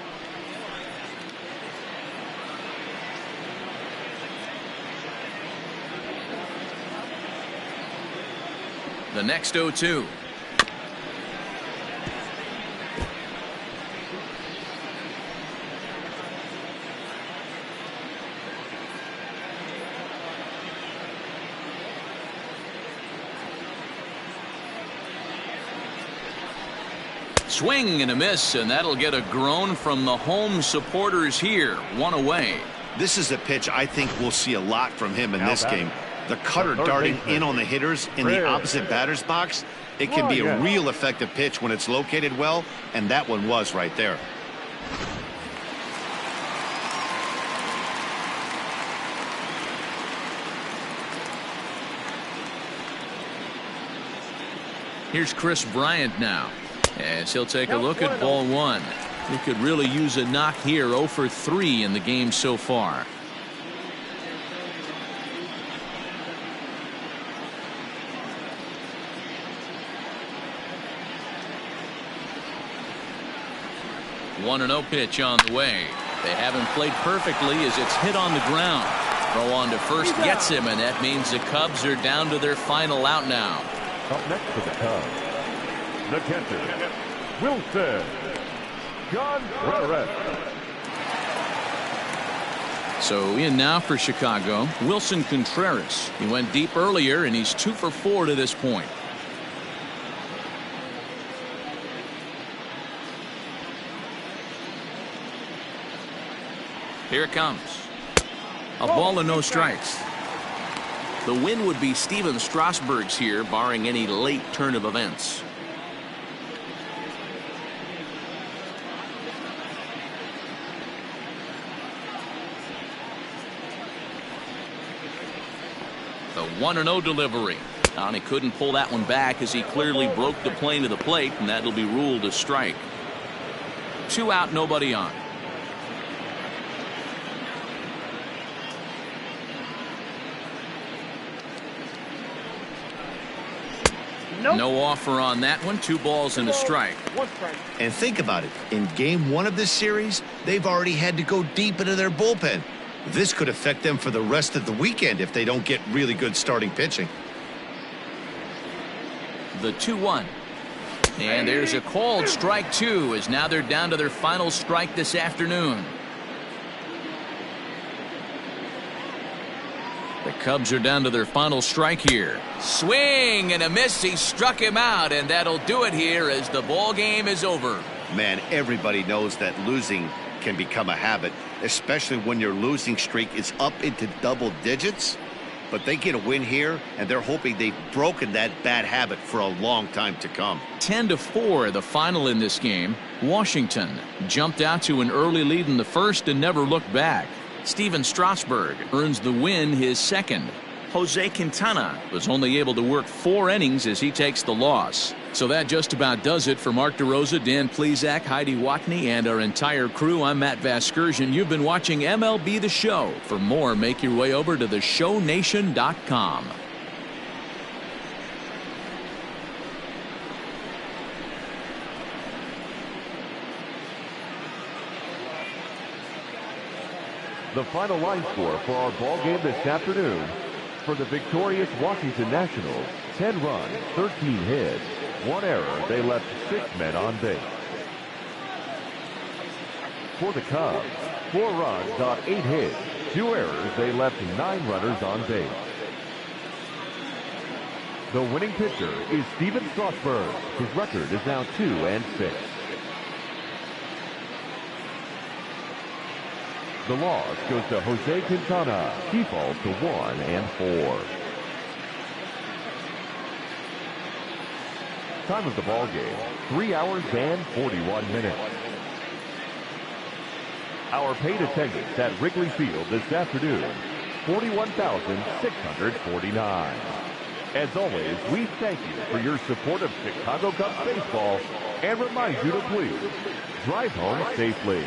The next 0-2. Swing and a miss, and that'll get a groan from the home supporters here. 1 away. This is a pitch I think we'll see a lot from him in this game. The cutter darting in on the hitters in the opposite batter's box. It can be a real effective pitch when it's located well, and that one was right there. Here's Chris Bryant now, as he'll take a look at ball 1. He could really use a knock here. 0 for 3 in the game so far. One 1-0 pitch on the way. They haven't played perfectly as it's hit on the ground. Throw on to first gets him, and that means the Cubs are down to their final out now. Up next for the Cubs, the catcher, Wilson Contreras. So in now for Chicago, Wilson Contreras. He went deep earlier, and he's 2 for 4 to this point. Here it comes. A ball and no strikes. The win would be Steven Strasburg's here, barring any late turn of events. The 1-0 delivery. And he couldn't pull that one back as he clearly broke the plane to the plate, and that'll be ruled a strike. 2 out, nobody on. No offer on that one. 2 balls and a strike. 1 strike. And think about it. In game 1 of this series, they've already had to go deep into their bullpen. This could affect them for the rest of the weekend if they don't get really good starting pitching. The 2-1. And there's a called strike 2, as now they're down to their final strike this afternoon. The Cubs are down to their final strike here. Swing and a miss. He struck him out, and that'll do it here as the ball game is over. Man, everybody knows that losing can become a habit, especially when your losing streak is up into double digits. But they get a win here, and they're hoping they've broken that bad habit for a long time to come. 10-4, the final in this game. Washington jumped out to an early lead in the first and never looked back. Steven Strasburg earns the win, his second. Jose Quintana was only able to work 4 innings as he takes the loss. So that just about does it for Mark DeRosa, Dan Plesac, Heidi Watney, and our entire crew. I'm Matt Vasgersian. You've been watching MLB The Show. For more, make your way over to theshownation.com. The final line score for our ball game this afternoon: for the victorious Washington Nationals, 10 runs, 13 hits, 1 error. They left 6 men on base. For the Cubs, 4 runs on 8 hits, 2 errors. They left 9 runners on base. The winning pitcher is Steven Strasburg. His record is now 2-6. The loss goes to Jose Quintana. He falls to 1-4. Time of the ball game, 3 hours and 41 minutes. Our paid attendance at Wrigley Field this afternoon, 41,649. As always, we thank you for your support of Chicago Cubs baseball and remind you to please drive home safely.